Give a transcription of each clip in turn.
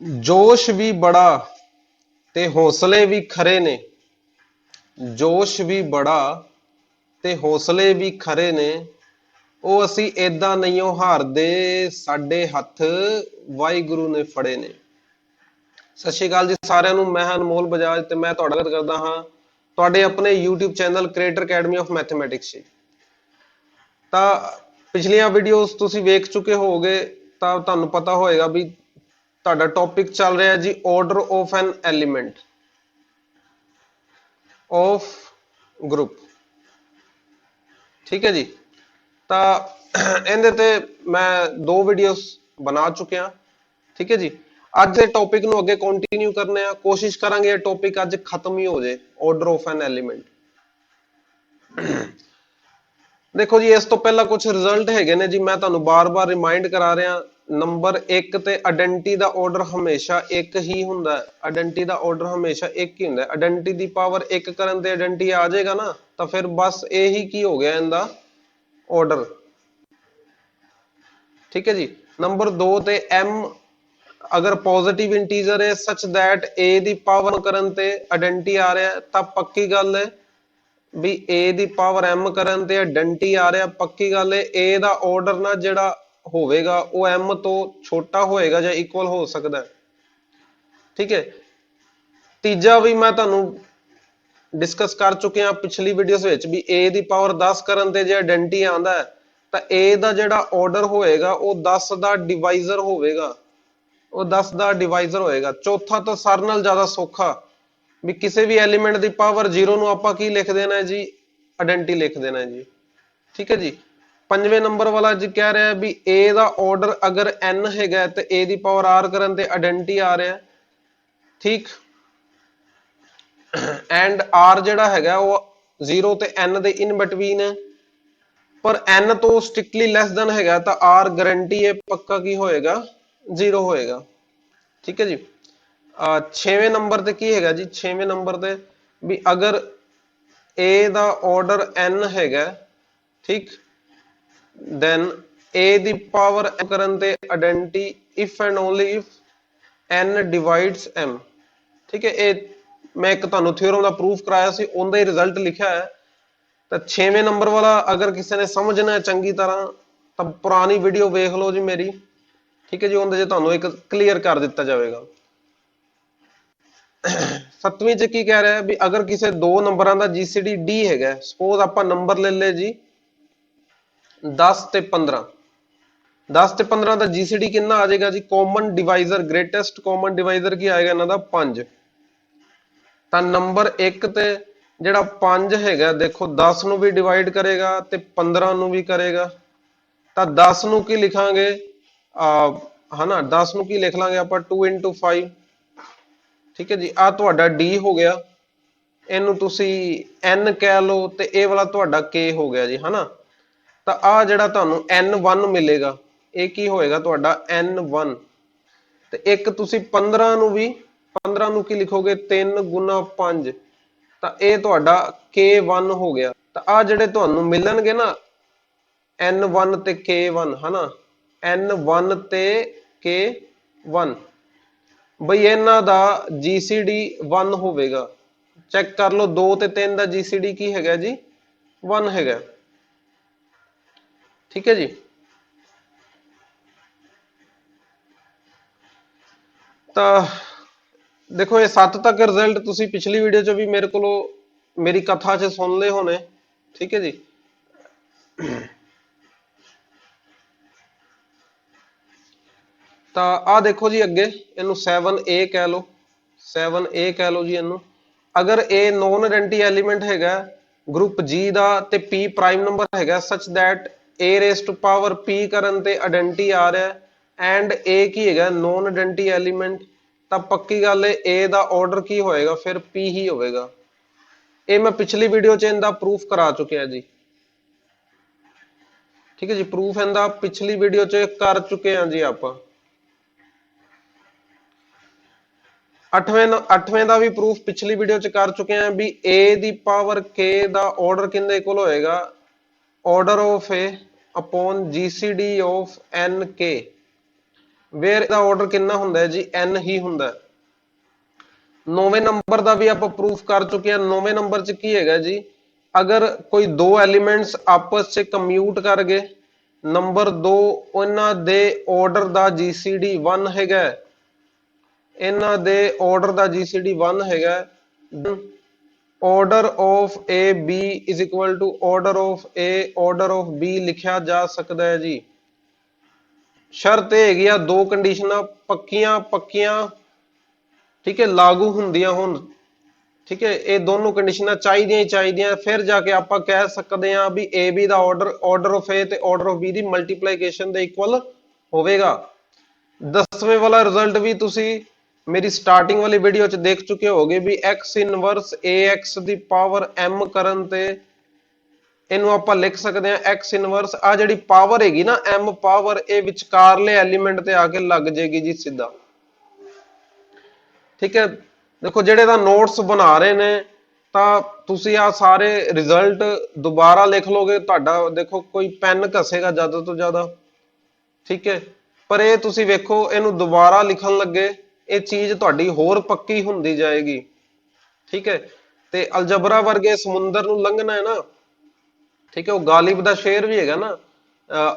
जोश भी बड़ा ते हौसले भी खरे ने। जोश भी बड़ा ते हौसले भी खरे ने। ਉਹ ਅਸੀਂ ਏਦਾਂ ਨਹੀਂ ਹਾਰਦੇ, ਸਾਡੇ ਹੱਥ ਵਾਹਿਗੁਰੂ ਨੇ ਫੜੇ ਨੇ। ਸਤਿ ਸ਼੍ਰੀ ਅਕਾਲ ਜੀ ਸਾਰਿਆਂ ਨੂੰ। ਮੈਂ ਹਾਂ ਅਨਮੋਲ ਬਜਾਜ ਤੇ ਮੈਂ ਤੁਹਾਡਾ ਗੱਲ ਕਰਦਾ ਹਾਂ ਤੁਹਾਡੇ ਆਪਣੇ YouTube channel creator academy of mathematics. ਤਾਂ ਪਿਛਲੀਆਂ ਵੀਡੀਓਜ਼ ਤੁਸੀਂ ਵੇਖ ਚੁੱਕੇ ਹੋਵੋਗੇ ਤਾਂ ਤੁਹਾਨੂੰ ਪਤਾ ਹੋਏਗਾ ਵੀ ਤੁਹਾਡਾ ਟੌਪਿਕ ਚੱਲ ਰਿਹਾ ਜੀ order of N element of group. ਠੀਕ ਹੈ ਜੀ। ਤਾਂ ਇਹਦੇ ਤੇ ਮੈਂ 2 ਵੀਡੀਓਜ਼ ਬਣਾ ਚੁੱਕਿਆ। ਠੀਕ ਹੈ ਜੀ। ਅੱਜ ਦੇ ਟੌਪਿਕ ਨੂੰ ਅੱਗੇ ਕੰਟੀਨਿਊ ਕਰਨੇ ਆ, ਕੋਸ਼ਿਸ਼ ਕਰਾਂਗੇ ਇਹ ਟੌਪਿਕ ਅੱਜ ਖਤਮ ਹੀ ਹੋ ਜਾਏ, ਆਰਡਰ ਆਫ ਐਨ ਐਲੀਮੈਂਟ। ਦੇਖੋ ਜੀ, ਇਸ ਤੋਂ ਪਹਿਲਾਂ ਕੁਝ ਰਿਜ਼ਲਟ ਹੈਗੇ ਨੇ ਜੀ, ਮੈਂ ਤੁਹਾਨੂੰ ਬਾਰ-ਬਾਰ ਰਿਮਾਈਂਡ ਕਰਾ ਰਿਹਾ। ਨੰਬਰ 1 ਤੇ ਆਇਡੈਂਟੀ ਦਾ ਆਰਡਰ ਹਮੇਸ਼ਾ 1 ਹੀ ਹੁੰਦਾ ਹੈ। ਆਇਡੈਂਟੀ ਦਾ ਆਰਡਰ ਹਮੇਸ਼ਾ 1 ਹੀ ਹੁੰਦਾ ਹੈ। ਆਇਡੈਂਟੀ ਦੀ ਪਾਵਰ 1 ਕਰਨ ਤੇ ਆਇਡੈਂਟੀ ਆ ਜਾਏਗਾ ਨਾ, ਤਾਂ ਫਿਰ ਬਸ ਇਹੀ ਕੀ ਹੋ ਗਿਆ ਇਹਦਾ ਆਰਡਰ। ਠੀਕ ਹੈ ਜੀ। ਨੰਬਰ 2 ਤੇ m ਅਗਰ ਪੋਜ਼ਿਟਿਵ ਇੰਟੀਜਰ ਹੈ such that a ਦੀ ਪਾਵਰ ਕਰਨ ਤੇ ਆਇਡੈਂਟੀ ਆ ਰਿਹਾ, ਤਾਂ ਪੱਕੀ ਗੱਲ ਹੈ ਵੀ a ਦੀ ਪਾਵਰ m ਕਰਨ ਤੇ ਆਇਡੈਂਟੀ ਆ ਰਿਹਾ। ਪੱਕੀ ਗੱਲ ਹੈ a ਦਾ ਆਰਡਰ ਨਾ ਜਿਹੜਾ ਹੋਵੇਗਾ ਉਹ m ਤੋਂ ਛੋਟਾ ਹੋਏਗਾ ਜਾਂ ਇਕੁਅਲ ਹੋ ਸਕਦਾ ਹੈ। ਠੀਕ ਹੈ। ਤੀਜਾ ਵੀ ਮੈਂ ਤੁਹਾਨੂੰ ਡਿਸਕਸ ਕਰ ਚੁੱਕੇ ਹਾਂ ਪਿਛਲੀ ਵੀਡੀਓਜ਼ ਵਿੱਚ ਵੀ a ਦੀ ਪਾਵਰ 10 ਕਰਨ ਤੇ ਜੇ ਆਇਡੈਂਟੀ ਆਉਂਦਾ ਹੈ ਤਾਂ a ਦਾ ਜਿਹੜਾ ਆਰਡਰ ਹੋਏਗਾ ਉਹ 10 ਦਾ ਡਿਵਾਈਜ਼ਰ ਹੋਵੇਗਾ। ਉਹ 10 ਦਾ ਡਿਵਾਈਜ਼ਰ ਹੋਏਗਾ। ਚੌਥਾ ਤਾਂ ਸਾਰਿਆਂ ਨਾਲ ਜ਼ਿਆਦਾ ਸੌਖਾ ਵੀ ਕਿਸੇ ਵੀ ਐਲੀਮੈਂਟ ਦੀ ਪਾਵਰ 0 ਨੂੰ ਆਪਾਂ ਕੀ ਲਿਖ ਦੇਣਾ ਹੈ ਜੀ, ਆਇਡੈਂਟੀ ਲਿਖ ਦੇਣਾ ਹੈ ਜੀ। ਠੀਕ ਹੈ ਜੀ। ਪੰਜਵੇਂ ਨੰਬਰ ਵਾਲਾ ਜੀ ਕਹਿ ਰਿਹਾ ਵੀ a ਦਾ ਆਰਡਰ ਅਗਰ n ਹੈਗਾ ਤੇ a ਦੀ ਪਾਵਰ r ਕਰਨ ਤੇ ਆਇਡੈਂਟੀ ਆ ਰਿਹਾ। ਠੀਕ। ਐਂਡ r ਜਿਹੜਾ ਹੈਗਾ ਉਹ 0 ਤੇ n ਦੇ ਇਨ ਬਿਟਵੀਨ ਹੈ, ਪਰ n ਤੋਂ ਸਟ੍ਰਿਕਟਲੀ ਲੈਸ ਦੈਨ ਹੈਗਾ ਤਾਂ r ਗਾਰੰਟੀ ਹੈ ਪੱਕਾ ਕੀ ਹੋਏਗਾ, 0 ਹੋਏਗਾ। ਠੀਕ ਹੈ ਜੀ। 6ਵੇਂ ਨੰਬਰ ਤੇ ਕੀ ਹੈਗਾ ਜੀ, 6ਵੇਂ ਨੰਬਰ ਤੇ ਵੀ ਅਗਰ a ਦਾ ਆਰਡਰ n ਹੈਗਾ, ਠੀਕ, then a ਦੀ ਪਾਵਰ m ਕਰਨ ਤੇ ਆਇਡੈਂਟੀ if and only if n divides m। ਠੀਕ ਹੈ। ਇਹ ਮੈਂ ਇੱਕ ਤੁਹਾਨੂੰ ਥਿਓਰਮ ਦਾ ਪ੍ਰੂਫ ਕਰਾਇਆ ਸੀ, ਉਹਦਾ ਹੀ ਰਿਜ਼ਲਟ ਲਿਖਿਆ ਹੈ। ਤਾਂ 6ਵੇਂ ਨੰਬਰ ਵਾਲਾ ਅਗਰ ਕਿਸੇ ਨੇ ਸਮਝਣਾ ਹੈ ਚੰਗੀ ਤਰ੍ਹਾਂ ਤਾਂ ਪੁਰਾਣੀ ਵੀਡੀਓ ਵੇਖ ਲਓ ਜੀ ਮੇਰੀ। ਠੀਕ ਹੈ ਜੀ। ਉਹਦੇ 'ਚ ਤੁਹਾਨੂੰ ਇੱਕ ਕਲੀਅਰ ਕਰ ਦਿੱਤਾ ਜਾਵੇਗਾ। 7ਵੀਂ 'ਚ ਕੀ ਕਹਿ ਰਿਹਾ ਵੀ ਅਗਰ ਕਿਸੇ 2 ਨੰਬਰਾਂ ਦਾ GCD D ਹੈਗਾ, ਸਪੋਜ਼ ਆਪਾਂ ਨੰਬਰ ਲੈ ਲਏ ਜੀ 10 ਤੇ 15। 10 ਤੇ 15 ਦਾ GCD ਕਿੰਨਾ ਆ ਜਾਏਗਾ ਜੀ, common divisor, greatest common divisor ਕੀ ਆਏਗਾ ਇਹਨਾਂ ਦਾ, 5। ਤਾਂ ਨੰਬਰ 1 ਤੇ ਜਿਹੜਾ 5 ਹੈਗਾ, ਦੇਖੋ 10 ਨੂੰ ਵੀ ਡਿਵਾਈਡ ਕਰੇਗਾ ਤੇ 15 ਨੂੰ ਵੀ ਕਰੇਗਾ। ਤਾਂ 10 ਨੂੰ ਕੀ ਲਿਖਾਂਗੇ, ਹਨਾ 10 ਨੂੰ ਕੀ ਲਿਖ ਲਾਂਗੇ ਆਪਾਂ, 2 into 5। ਠੀਕ ਹੈ ਜੀ। ਆ ਤੁਹਾਡਾ D ਹੋ ਗਿਆ, ਇਹਨੂੰ ਤੁਸੀਂ N ਕਹਿ ਲਓ ਤੇ ਇਹ ਵਾਲਾ ਤੁਹਾਡਾ K ਹੋ ਗਿਆ ਜੀ, ਹਨਾ। ਤਾਂ ਆ ਜਿਹੜਾ ਤੁਹਾਨੂੰ N1 ਮਿਲੇਗਾ ਇਹ ਕੀ ਹੋਏਗਾ ਤੁਹਾਡਾ N1। ਤੇ ਇੱਕ ਤੁਸੀਂ 15 ਨੂੰ ਵੀ 15 ਨੂੰ ਕੀ ਲਿਖੋਗੇ, 3 ਗੁਣਾ 5, ਤਾਂ ਇਹ ਤੁਹਾਡਾ K1 ਹੋ ਗਿਆ। ਤਾਂ ਆ ਜਿਹੜੇ ਤੁਹਾਨੂੰ ਮਿਲਣਗੇ ਨਾ N1 ਤੇ K1, ਹਨਾ, N1 ਤੇ K1, ਬਈ ਇਹਨਾਂ ਦਾ GCD 1 ਹੋਵੇਗਾ। ਚੈੱਕ ਕਰ ਲਓ 2 ਤੇ 3 ਦਾ GCD ਕੀ ਹੈਗਾ ਜੀ, 1 ਹੈਗਾ। ਠੀਕ ਹੈ ਜੀ। ਤਾਂ ਦੇਖੋ ਇਹ 7 ਤੱਕ ਰਿਜ਼ਲਟ ਤੁਸੀਂ ਪਿਛਲੀ ਵੀਡੀਓ 'ਚ ਵੀ ਮੇਰੇ ਕੋਲੋਂ ਮੇਰੀ ਕਥਾ 'ਚ ਸੁਣ ਲਏ ਹੋਣੇ। ਠੀਕ ਹੈ ਜੀ। ਤਾਂ ਆ ਦੇਖੋ ਜੀ ਅੱਗੇ ਇਹਨੂੰ 7A ਕਹਿ ਲਓ, 7A ਕਹਿ ਲਓ ਜੀ ਇਹਨੂੰ। ਅਗਰ A ਨੋਨ ਆਇਡੈਂਟੀ ਐਲੀਮੈਂਟ ਹੈਗਾ ਗਰੁੱਪ G ਦਾ ਤੇ P ਪ੍ਰਾਈਮ ਨੰਬਰ ਹੈਗਾ such that A raised to power P ਕਰਨ ਤੇ ਆਇਡੈਂਟੀ ਆ ਰਿਹਾ ਐਂਡ A ਕੀ ਹੈਗਾ, ਨੋਨ ਆਇਡੈਂਟੀ ਐਲੀਮੈਂਟ, ਤਾਂ ਪੱਕੀ ਗੱਲ ਹੈ A ਦਾ ਆਰਡਰ ਕੀ ਹੋਏਗਾ, ਫਿਰ P ਹੀ ਹੋਵੇਗਾ। ਇਹ ਮੈਂ ਪਿਛਲੀ ਵੀਡੀਓ 'ਚ ਇਹਦਾ ਪ੍ਰੂਫ ਕਰਾ ਚੁੱਕਿਆ ਜੀ। ਠੀਕ ਹੈ ਜੀ। ਪ੍ਰੂਫ ਇਹਦਾ ਪਿਛਲੀ ਵੀਡੀਓ 'ਚ ਕਰ ਚੁੱਕੇ ਹਾਂ ਜੀ ਆਪਾਂ। 8ਵੇਂ ਦਾ ਵੀ ਪ੍ਰੂਫ ਪਿਛਲੀ ਵੀਡੀਓ 'ਚ ਕਰ ਚੁੱਕੇ ਹਾਂ ਵੀ A ਦੀ ਪਾਵਰ K ਦਾ ਆਰਡਰ ਕਿੰਦੇ ਕੋਲ ਹੋਏਗਾ, order of A upon GCD of NK। Where ਦਾ ਆਰਡਰ ਕਿੰਨਾ ਹੁੰਦਾ ਹੈ ਜੀ n ਹੀ ਹੁੰਦਾ ਹੈ। 9ਵੇਂ ਨੰਬਰ ਦਾ ਵੀ ਆਪਾਂ ਪ੍ਰੂਫ ਕਰ ਚੁੱਕੇ ਹਾਂ। 9ਵੇਂ ਨੰਬਰ 'ਚ ਕੀ ਹੈਗਾ ਜੀ, ਅਗਰ ਕੋਈ ਦੋ ਐਲੀਮੈਂਟਸ ਆਪਸ 'ਚ ਕੰਮਿਊਟ ਕਰ ਗਏ, ਨੰਬਰ 2 ਉਹਨਾਂ ਦੇ ਆਰਡਰ ਦਾ GCD 1 ਹੈਗਾ, ਇਹਨਾਂ ਦੇ ਆਰਡਰ ਦਾ GCD 1 ਹੈਗਾ, order of a b is equal to order of a order of b ਲਿਖਿਆ ਜਾ ਸਕਦਾ ਹੈ ਜੀ। ਸ਼ਰਤ ਇਹ ਹੈਗੀ ਆ, ਦੋ ਕੰਡੀਸ਼ਨਾਂ ਪੱਕੀਆਂ ਪੱਕੀਆਂ, ਠੀਕ ਹੈ, ਲਾਗੂ ਹੁੰਦੀਆਂ ਹੁਣ, ਠੀਕ ਹੈ, ਇਹ ਦੋਨੋਂ ਕੰਡੀਸ਼ਨਾਂ ਚਾਹੀਦੀਆਂ ਹੀ ਚਾਹੀਦੀਆਂ, ਫਿਰ ਜਾ ਕੇ ਆਪਾਂ ਕਹਿ ਸਕਦੇ ਹਾਂ ਵੀ AB the order of A ਤੇ order of B the multiplication ਦੇ ਇਕੁਅਲ ਹੋਵੇਗਾ। 10ਵੇਂ ਵਾਲਾ ਰਿਜ਼ਲਟ ਵੀ ਤੁਸੀਂ ਮੇਰੀ ਸਟਾਰਟਿੰਗ ਵਾਲੀ ਵੀਡੀਓ 'ਚ ਦੇਖ ਚੁੱਕੇ ਹੋਗੇ ਵੀ x ਇਨਵਰਸ AX ਦੀ ਪਾਵਰ m ਕਰਨ ਤੇ ਇਹਨੂੰ ਆਪਾਂ ਲਿਖ ਸਕਦੇ ਹਾਂ x ਇਨਵਰਸ, ਆ ਜਿਹੜੀ ਪਾਵਰ ਹੈਗੀ ਨਾ m ਪਾਵਰ, ਇਹ ਵਿਚਕਾਰਲੇ ਐਲੀਮੈਂਟ ਤੇ ਆ ਕੇ ਲੱਗ ਜਾਏਗੀ ਜੀ ਸਿੱਧਾ, ਠੀਕ ਹੈ। ਦੇਖੋ ਜਿਹੜੇ ਤਾਂ ਨੋਟਸ ਬਣਾ ਰਹੇ ਨੇ ਤਾਂ ਤੁਸੀਂ ਆ ਸਾਰੇ ਰਿਜ਼ਲਟ ਦੁਬਾਰਾ ਲਿਖ ਲੋਗੇ, ਤੁਹਾਡਾ ਦੇਖੋ ਕੋਈ ਪੈਨ ਘਸੇਗਾ ਜ਼ਿਆਦਾ ਤੋਂ ਜ਼ਿਆਦਾ, ਠੀਕ ਹੈ, ਪਰ ਇਹ ਤੁਸੀਂ ਵੇਖੋ ਇਹਨੂੰ ਦੁਬਾਰਾ ਲਿਖਣ ਲੱਗੇ ਇਹ ਚੀਜ਼ ਤੁਹਾਡੀ ਹੋਰ ਪੱਕੀ ਹੁੰਦੀ ਜਾਏਗੀ, ਠੀਕ ਹੈ। ਤੇ ਅਲਜਬਰਾ ਵਰਗੇ ਸਮੁੰਦਰ ਨੂੰ ਲੰਘਣਾ ਹੈ ਨਾ, ठीक है, वो गालिब दा शेर भी हैगा ना,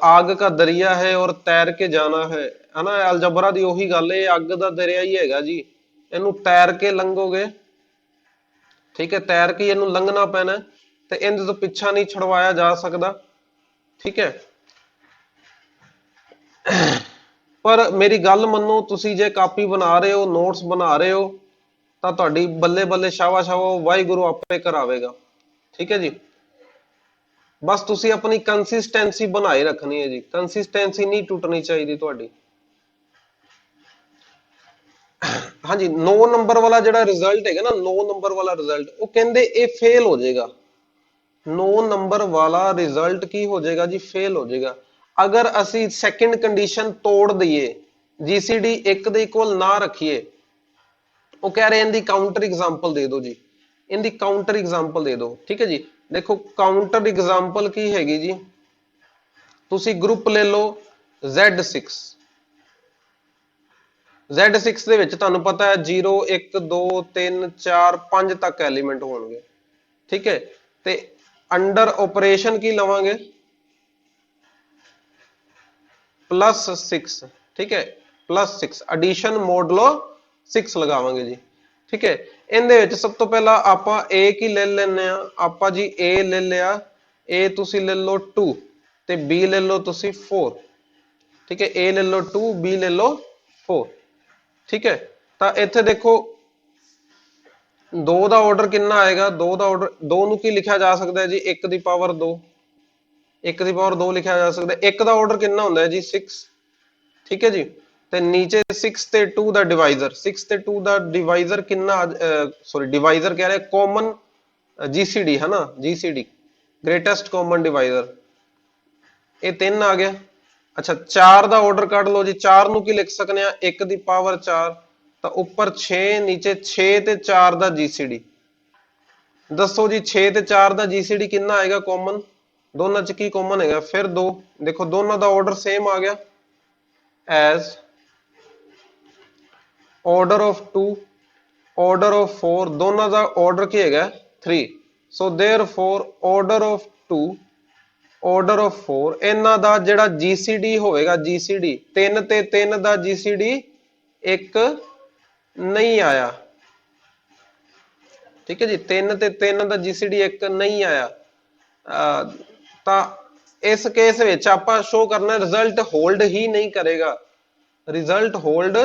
आग का दरिया है और तैर के जाना है ना, अलजबरा दी ओही गल है, अग दा दरिया ही हैगा जी, इनू तैर के लंघोगे, ठीक है, तैर के इनू लंघना पैना ते इहदे तो पिछा नहीं छुड़वाया जा सकता, ठीक है। पर मेरी गल मनो, तुसी जे कापी बना रहे हो, नोट्स बना रहे हो, ਤਾਂ ਤੁਹਾਡੀ ਬੱਲੇ ਬੱਲੇ ਸ਼ਾਬਾਸ਼ ਆਵੋ, ਵਾਹਿਗੁਰੂ ਆਪੇ ਕਰਾਵੇਗਾ, ਠੀਕ ਹੈ ਜੀ। ਬਸ ਤੁਸੀਂ ਆਪਣੀ ਕੰਸਿਸਟੈਂਸੀ ਬਣਾਏ ਰੱਖਣੀ ਹੈ ਜੀ, ਕੰਸਿਸਟੈਂਸੀ ਨਹੀਂ ਟੁੱਟਣੀ ਚਾਹੀਦੀ ਤੁਹਾਡੀ। ਹਾਂਜੀ, 9 ਨੰਬਰ ਵਾਲਾ ਜਿਹੜਾ ਰਿਜ਼ਲਟ ਹੈਗਾ ਨਾ, 9 ਨੰਬਰ ਵਾਲਾ ਰਿਜ਼ਲਟ, ਉਹ ਕਹਿੰਦੇ ਇਹ ਫੇਲ ਹੋ ਜਾਏਗਾ। 9 ਨੰਬਰ ਵਾਲਾ ਰਿਜ਼ਲਟ ਕੀ ਹੋ ਜਾਏਗਾ ਜੀ, ਫੇਲ ਹੋ ਜਾਏਗਾ ਅਗਰ ਅਸੀਂ ਸੈਕਿੰਡ ਕੰਡੀਸ਼ਨ ਤੋੜ ਦਈਏ, GCD 1 ਦੇ ਇਕੁਅਲ ਨਾ ਰੱਖੀਏ। ਉਹ ਕਹਿ ਰਹੇ ਇਹਦੀ ਕਾਊਂਟਰ ਐਗਜ਼ਾਮਪਲ ਦੇ ਦਿਓ ਜੀ, ਇਹਦੀ ਕਾਊਂਟਰ ਐਗਜ਼ਾਮਪਲ ਦੇ ਦਿਓ, ਠੀਕ ਹੈ ਜੀ। ਦੇਖੋ ਕਾਊਂਟਰ ਐਗਜ਼ਾਮਪਲ ਕੀ ਹੈਗੀ ਜੀ, ਤੁਸੀਂ ਗਰੁੱਪ ਲੈ ਲਓ Z6, Z6 ਦੇ ਵਿੱਚ ਤੁਹਾਨੂੰ ਪਤਾ ਹੈ 0 1 2 3 4 5 ਤੱਕ ਐਲੀਮੈਂਟ ਹੋਣਗੇ, ਠੀਕ ਹੈ। ਤੇ ਅੰਡਰ ਆਪਰੇਸ਼ਨ ਕੀ ਲਵਾਂਗੇ, +6, ਠੀਕ ਹੈ, +6 ਐਡੀਸ਼ਨ ਮੋਡਲੋ 6 ਲਗਾਵਾਂਗੇ ਜੀ, ਠੀਕ ਹੈ। ਇਹਦੇ ਵਿੱਚ ਸਭ ਤੋਂ ਪਹਿਲਾਂ ਆਪਾਂ A ਕੀ ਲੈ ਲੈਣੇ ਆ, ਆਪਾਂ ਜੀ A ਲੈ ਲਿਆ, A ਤੁਸੀਂ ਲੈ ਲਓ 2 ਤੇ B ਲੈ ਲਓ ਤੁਸੀਂ 4, ਠੀਕ ਹੈ, A ਲੈ ਲਓ 2 B ਲੈ ਲਓ 4, ਠੀਕ ਹੈ। ਤਾਂ ਇੱਥੇ ਦੇਖੋ 2 ਦਾ ਆਰਡਰ ਕਿੰਨਾ ਆਏਗਾ, 2 ਦਾ ਆਰਡਰ, 2 ਨੂੰ ਕੀ ਲਿਖਿਆ ਜਾ ਸਕਦਾ ਹੈ ਜੀ, 1 ਦੀ ਪਾਵਰ 2, 1 ਦੀ ਪਾਵਰ 2 ਲਿਖਿਆ ਜਾ ਸਕਦਾ ਹੈ। 1 ਦਾ ਆਰਡਰ ਕਿੰਨਾ ਹੁੰਦਾ ਹੈ ਜੀ 6, ਠੀਕ ਹੈ ਜੀ। ਤੇ ਨੀਚੇ 6 ਤੇ 2 ਦਾ ਡਿਵਾਈਜ਼ਰ, 6 ਤੇ 2 ਦਾ ਡਿਵਾਈਜ਼ਰ ਕਿੰਨਾ, ਸੌਰੀ ਡਿਵਾਈਜ਼ਰ ਕਹਿ ਰਿਹਾ, ਕਾਮਨ GCD ਹੈ ਨਾ, GCD ਗ੍ਰੇਟੈਸਟ ਕਾਮਨ ਡਿਵਾਈਜ਼ਰ, ਇਹ 3 ਆ ਗਿਆ। ਅੱਛਾ 4 ਦਾ ਆਰਡਰ ਕੱਢ ਲਓ ਜੀ, 4 ਨੂੰ ਕੀ ਲਿਖ ਸਕਨੇ ਆ, 1 ਦੀ ਪਾਵਰ 4, ਤਾਂ ਉੱਪਰ 6, ਨੀਚੇ 6 ਤੇ 4 ਦਾ GCD, ਦੱਸੋ ਜੀ 6 ਤੇ 4 ਦਾ GCD ਕਿੰਨਾ ਆਏਗਾ ਕਾਮਨ, ਦੋਨਾਂ ਚ ਕੀ ਕਾਮਨ ਹੈਗਾ, ਫਿਰ 2, ਦੇਖੋ ਦੋਨਾਂ ਦਾ ਆਰਡਰ ਸੇਮ ਆ ਗਿਆ, as order of 2 order of 4 ਦੋਨਾਂ ਦਾ ਆਰਡਰ ਕੀ ਹੈਗਾ 3, so therefore order of 2 order of 4 ਇਹਨਾਂ ਦਾ ਜਿਹੜਾ GCD ਹੋਵੇਗਾ, GCD 3 ਤੇ 3 ਦਾ GCD 1 ਨਹੀਂ ਆਇਆ, ਠੀਕ ਹੈ ਜੀ, 3 ਤੇ 3 ਦਾ GCD 1 ਨਹੀਂ ਆਇਆ, ਤਾਂ ਇਸ ਕੇਸ ਵਿੱਚ ਆਪਾਂ ਸ਼ੋ ਕਰਨਾ ਰਿਜ਼ਲਟ ਹੋਲਡ ਹੀ ਨਹੀਂ ਕਰੇਗਾ, ਰਿਜ਼ਲਟ ਹੋਲਡ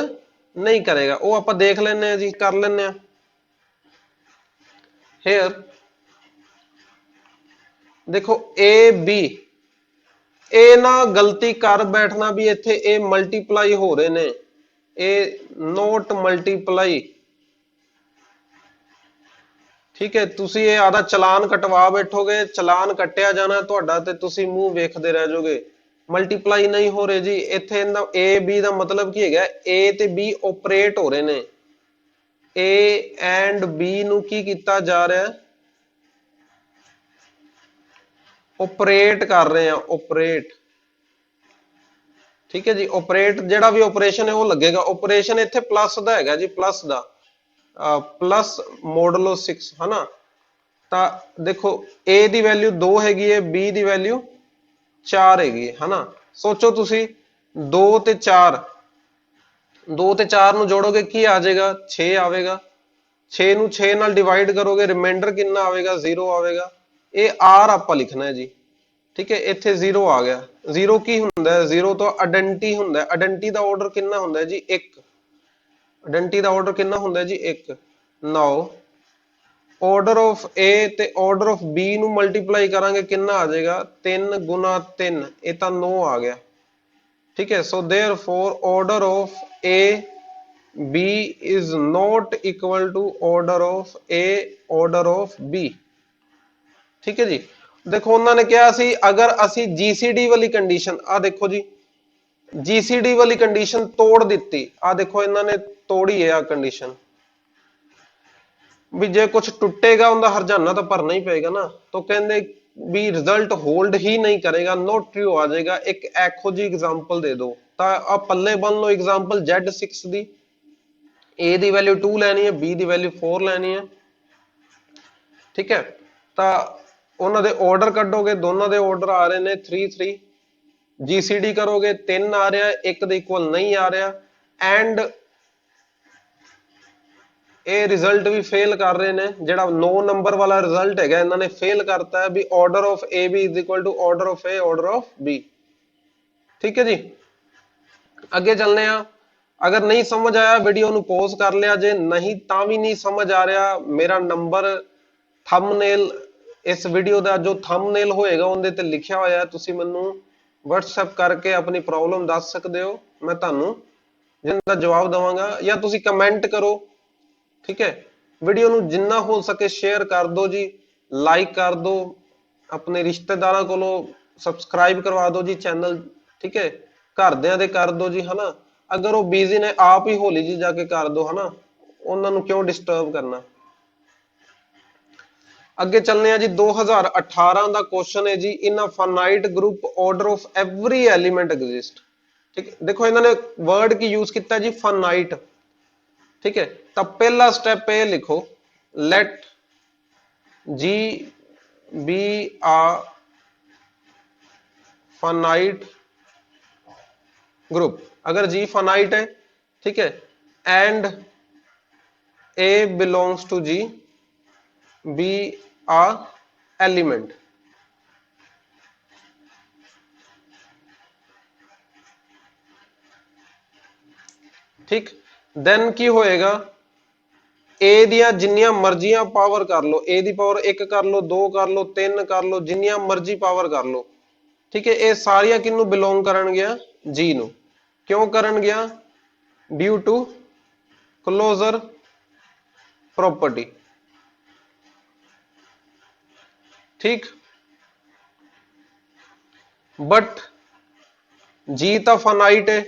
ਨਹੀਂ ਕਰੇਗਾ। ਉਹ ਆਪਾਂ ਦੇਖ ਲੈਣੇ ਆ ਜੀ, ਕਰ ਲੈਣੇ ਆ। ਹੇਅਰ ਦੇਖੋ A B, ਇਹ ਨਾ ਗਲਤੀ ਕਰ ਬੈਠਣਾ ਵੀ ਇੱਥੇ ਇਹ ਮਲਟੀਪਲਾਈ ਹੋ ਰਹੇ ਨੇ, ਇਹ ਨੋਟ ਮਲਟੀਪਲਾਈ, ਠੀਕ ਹੈ। ਤੁਸੀਂ ਇਹ ਆਦਾ ਚਲਾਨ ਕਟਵਾ ਬੈਠੋਗੇ, ਚਲਾਨ ਕੱਟਿਆ ਜਾਣਾ ਤੁਹਾਡਾ ਤੇ ਤੁਸੀਂ ਮੂੰਹ ਵੇਖਦੇ ਰਹਿ ਜਾਓਗੇ, ਮਲਟੀਪਲਾਈ ਨਹੀਂ ਹੋ ਰਹੇ ਜੀ। ਇੱਥੇ ਇਹਦਾ A B ਦਾ ਮਤਲਬ ਕੀ ਹੈਗਾ, A ਤੇ B ਆਪਰੇਟ ਹੋ ਰਹੇ ਨੇ, A ਐਂਡ B ਨੂੰ ਕੀ ਕੀਤਾ ਜਾ ਰਿਹਾ, ਆਪਰੇਟ ਕਰ ਰਹੇ ਆ, ਆਪਰੇਟ, ठीक है जी। ऑपरेट ਜਿਹੜਾ ਵੀ ਆਪਰੇਸ਼ਨ ਹੈ ਉਹ ਲੱਗੇਗਾ। ਆਪਰੇਸ਼ਨ ਇੱਥੇ ਪਲੱਸ ਦਾ ਹੈਗਾ ਜੀ, ਪਲੱਸ ਦਾ ਪਲੱਸ ਮੋਡੂਲੋ 6 ਹਨਾ। ਤਾਂ ਦੇਖੋ a ਦੀ ਵੈਲਿਊ 2 ਹੈਗੀ ਹੈ, b ਦੀ ਵੈਲਿਊ 4 ਹੈਗੀ ਹੈ ਹਨਾ। ਸੋਚੋ ਤੁਸੀਂ 2 ਤੇ 4, 2 ਤੇ 4 ਨੂੰ ਜੋੜੋਗੇ ਕੀ ਆ ਜਾਏਗਾ? 6 ਆਵੇਗਾ। 6 ਨੂੰ 6 ਨਾਲ ਡਿਵਾਈਡ ਕਰੋਗੇ ਰਿਮਾਈਂਡਰ ਕਿੰਨਾ ਆਵੇਗਾ? 0 ਆਵੇਗਾ। ਇਹ r ਆਪਾਂ ਲਿਖਣਾ ਹੈ ਜੀ। ਠੀਕ ਹੈ, ਇੱਥੇ 0 ਆ ਗਿਆ। 0 ਕੀ ਹੁੰਦਾ ਹੈ? 0 ਤੋਂ ਆਇਡੈਂਟੀ ਹੁੰਦਾ ਹੈ। ਆਇਡੈਂਟੀ ਦਾ ਆਰਡਰ ਕਿੰਨਾ ਹੁੰਦਾ ਹੈ ਜੀ? 1। ਆਇਡੈਂਟੀ ਦਾ ਆਰਡਰ ਕਿੰਨਾ ਹੁੰਦਾ ਹੈ ਜੀ? 1। ਨਾਓ ਆਰਡਰ ਆਫ A ਤੇ ਆਰਡਰ ਆਫ B ਨੂੰ ਮਲਟੀਪਲਾਈ ਕਰਾਂਗੇ ਕਿੰਨਾ ਆ ਜਾਏਗਾ? 3 ਗੁਣਾ 3, ਇਹ ਤਾਂ 9 ਆ ਗਿਆ। ठीक है, so therefore order of A B is not equal to order of A order of B। ठीक है जी। देखो उन्होंने क्या सी, अगर असी GCD वाली कंडीशन आ देखो जी, GCD वाली कंडीशन तोड़ दी। आ देखो इन्होंने तोड़ी है आ कंडीशन भी जे कुछ टूटेगा उनका हरजाना तो भरना ही पेगा ना। तो कहते भी रिजल्ट होल्ड ही नहीं करेगा, नॉट ट्रू आ जाएगा। एक एखो जी एग्जांपल दे दो तो आप पल्ले बन लो एग्जांपल Z6 दी। A दी वैल्यू 2 लैनी है, B दी वैल्यू 4 लैनी है। ठीक है, तो उन्होंने ऑर्डर कटोगे, दोनों के ऑर्डर आ रहे हैं 3 3। GCD करोगे 3 आ रहा है, 1 के इक्वल नहीं आ रहा। एंड ਇਹ ਰਿਜ਼ਲਟ ਵੀ ਫੇਲ ਕਰ ਰਹੇ ਨੇ। ਜਿਹੜਾ 9 ਨੰਬਰ ਵਾਲਾ ਰਿਜ਼ਲਟ ਹੈਗਾ ਇਹਨਾਂ ਨੇ ਫੇਲ ਕਰਤਾ ਹੈ ਵੀ order of A B is equal to order of A order of B। ਠੀਕ ਹੈ ਜੀ, ਅੱਗੇ ਚੱਲਨੇ ਆ। ਅਗਰ ਨਹੀਂ ਸਮਝ ਆਇਆ ਵੀਡੀਓ ਨੂੰ ਪੌਜ਼ ਕਰ ਲਿਆ ਜੇ, ਨਹੀਂ ਤਾਂ ਵੀ ਨਹੀਂ ਸਮਝ ਆ ਰਿਹਾ, ਮੇਰਾ ਨੰਬਰ ਥੰਬਨੇਲ ਇਸ ਵੀਡੀਓ ਦਾ ਜੋ ਥੰਬਨੇਲ ਹੋਏਗਾ ਉਹਦੇ ਤੇ ਲਿਖਿਆ ਹੋਇਆ, ਤੁਸੀਂ ਮੈਨੂੰ WhatsApp ਕਰਕੇ ਆਪਣੀ ਪ੍ਰੋਬਲਮ ਦੱਸ ਸਕਦੇ ਹੋ, ਮੈਂ ਤੁਹਾਨੂੰ ਜਿੰਦਾ ਜਵਾਬ ਦਵਾਂਗਾ। ਜਾਂ ਤੁਸੀਂ ਕਮੈਂਟ ਕਰੋ। ठीक है, वीडियो ਨੂੰ जिन्ना हो सके शेयर कर दो जी, लाइक कर दो, अपने रिश्तेदारों को सबसक्राइब करवा दो जी चैनल। ठीक है, घरदिਆਂ ਦੇ कर दो जी है ना। अगर वो बिजी ने आप ही होली जी जाके कर दो है ना, उन्होंने क्यों डिस्टर्ब करना। ਅੱਗੇ ਚੱਲਨੇ ਆ ਜੀ। 2018 ਦਾ क्वेश्चन है जी, in a finite group order of every element exist. ठीक है, देखो इन्होंने वर्ड की यूज किया जी फाइनाइट। ठीक है, तो पहला स्टेप ये लिखो, let G be a finite group. अगर G फाइनाइट है, ठीक है, and A belongs to G, B a element. ठीक, देन की होएगा, A दियां जिन्नियां मर्जियां पावर कर लो, A दी पावर 1 कर लो, 2 कर लो, 3 कर लो, जिन्नियां मर्जी पावर कर लो। ठीक है, ये सारियां किन्नू बिलोंग करनगियां? G नू। क्यों करनगियां? Due to closure property. ठीक, बट G तो फाइनाइट है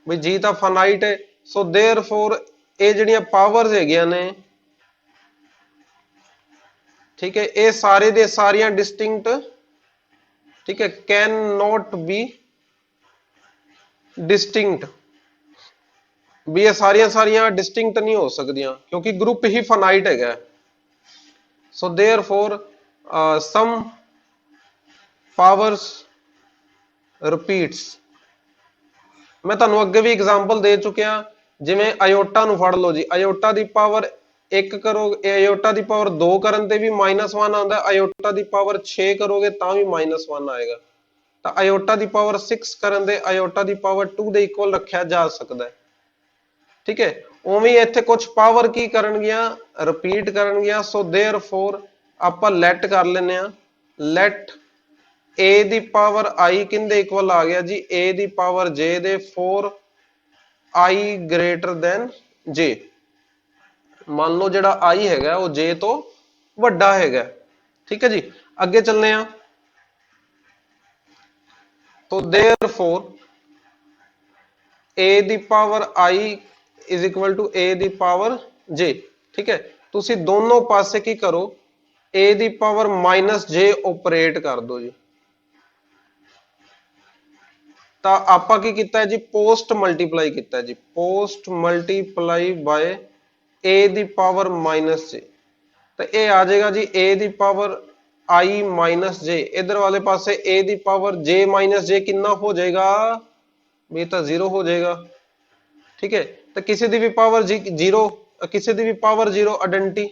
भी, G तो फाइनाइट है। सो देयरफॉर ये जिहड़ियां पावर्स हैगियां ने, ठीक है, ये सारे दे सारियां डिस्टिंक्ट, ठीक है, कैन नॉट बी डिस्टिंक्ट भी, ये सारियां सारियां डिस्टिंक्ट नहीं हो सकदियां क्योंकि ग्रुप ही फाइनाइट हैगा। सो देयरफॉर सम पावर्स रिपीट्स। मैं ਤੁਹਾਨੂੰ ਅੱਗੇ ਵੀ एग्जांपल ਦੇ ਚੁੱਕਿਆ, ਜਿਵੇਂ ਆਇਓਟਾ ਨੂੰ ਫੜ ਲਓ ਜੀ। ਆਇਓਟਾ ਦੀ ਪਾਵਰ 1 ਕਰੋਗੇ, ਆਇਓਟਾ ਦੀ ਪਾਵਰ 2 ਕਰਨ ਤੇ ਵੀ -1 ਆਉਂਦਾ, ਆਇਓਟਾ ਦੀ ਪਾਵਰ 6 ਕਰੋਗੇ ਤਾਂ ਵੀ -1 ਆਏਗਾ। ਤਾਂ ਆਇਓਟਾ ਦੀ ਪਾਵਰ 6 ਕਰਨ ਦੇ ਆਇਓਟਾ ਦੀ ਪਾਵਰ 2 ਦੇ ਇਕੁਅਲ ਰੱਖਿਆ ਜਾ ਸਕਦਾ ਹੈ। ਠੀਕ ਹੈ, ਉਵੇਂ ਇੱਥੇ ਕੁਝ ਪਾਵਰ ਕੀ ਕਰਨਗੀਆਂ? ਰਿਪੀਟ ਕਰਨਗੀਆਂ। ਸੋ देयरफॉर ਆਪਾਂ ਲੈਟ ਕਰ ਲੈਨੇ ਆ, ਲੈਟ A ਦੀ ਪਾਵਰ I ਕਿੰਦੇ ਇਕੁਅਲ ਆ ਗਿਆ ਜੀ? A ਦੀ ਪਾਵਰ J ਦੇ 4 I greater than J। ਮੰਨ ਲਓ ਜਿਹੜਾ I ਹੈਗਾ ਉਹ J ਤੋਂ ਵੱਡਾ ਹੈਗਾ। ਠੀਕ ਹੈ ਜੀ, ਅੱਗੇ ਚੱਲਨੇ ਆ। तो देयरफॉर A ਦੀ power I is equal to A ਦੀ ਪਾਵਰ J। ठीक है, ਤੁਸੀਂ ਦੋਨੋਂ ਪਾਸੇ ਕੀ ਕਰੋ? A ਦੀ ਪਾਵਰ -J ऑपरेट कर दो जी। ਤਾਂ ਆਪਾਂ ਕੀ ਕੀਤਾ ਹੈ ਜੀ, ਪੋਸਟ ਮਲਟੀਪਲਾਈ ਕੀਤਾ ਜੀ, ਪੋਸਟ ਮਲਟੀਪਲਾਈ ਬਾय a ਦੀ ਪਾਵਰ ਮਾਈਨਸ j। ਤਾਂ ਇਹ ਆ ਜਾਏਗਾ ਜੀ a ਦੀ ਪਾਵਰ i ਮਾਈਨਸ j, ਇਧਰ ਵਾਲੇ ਪਾਸੇ a ਦੀ ਪਾਵਰ j ਮਾਈਨਸ j ਕਿੰਨਾ ਹੋ ਜਾਏਗਾ ਵੀ, ਤਾਂ 0 ਹੋ ਜਾਏਗਾ। ਠੀਕ ਹੈ, ਤਾਂ ਕਿਸੇ ਦੀ ਵੀ ਪਾਵਰ 0, ਕਿਸੇ ਦੀ ਵੀ ਪਾਵਰ 0 ਆਇਡੈਂਟੀ,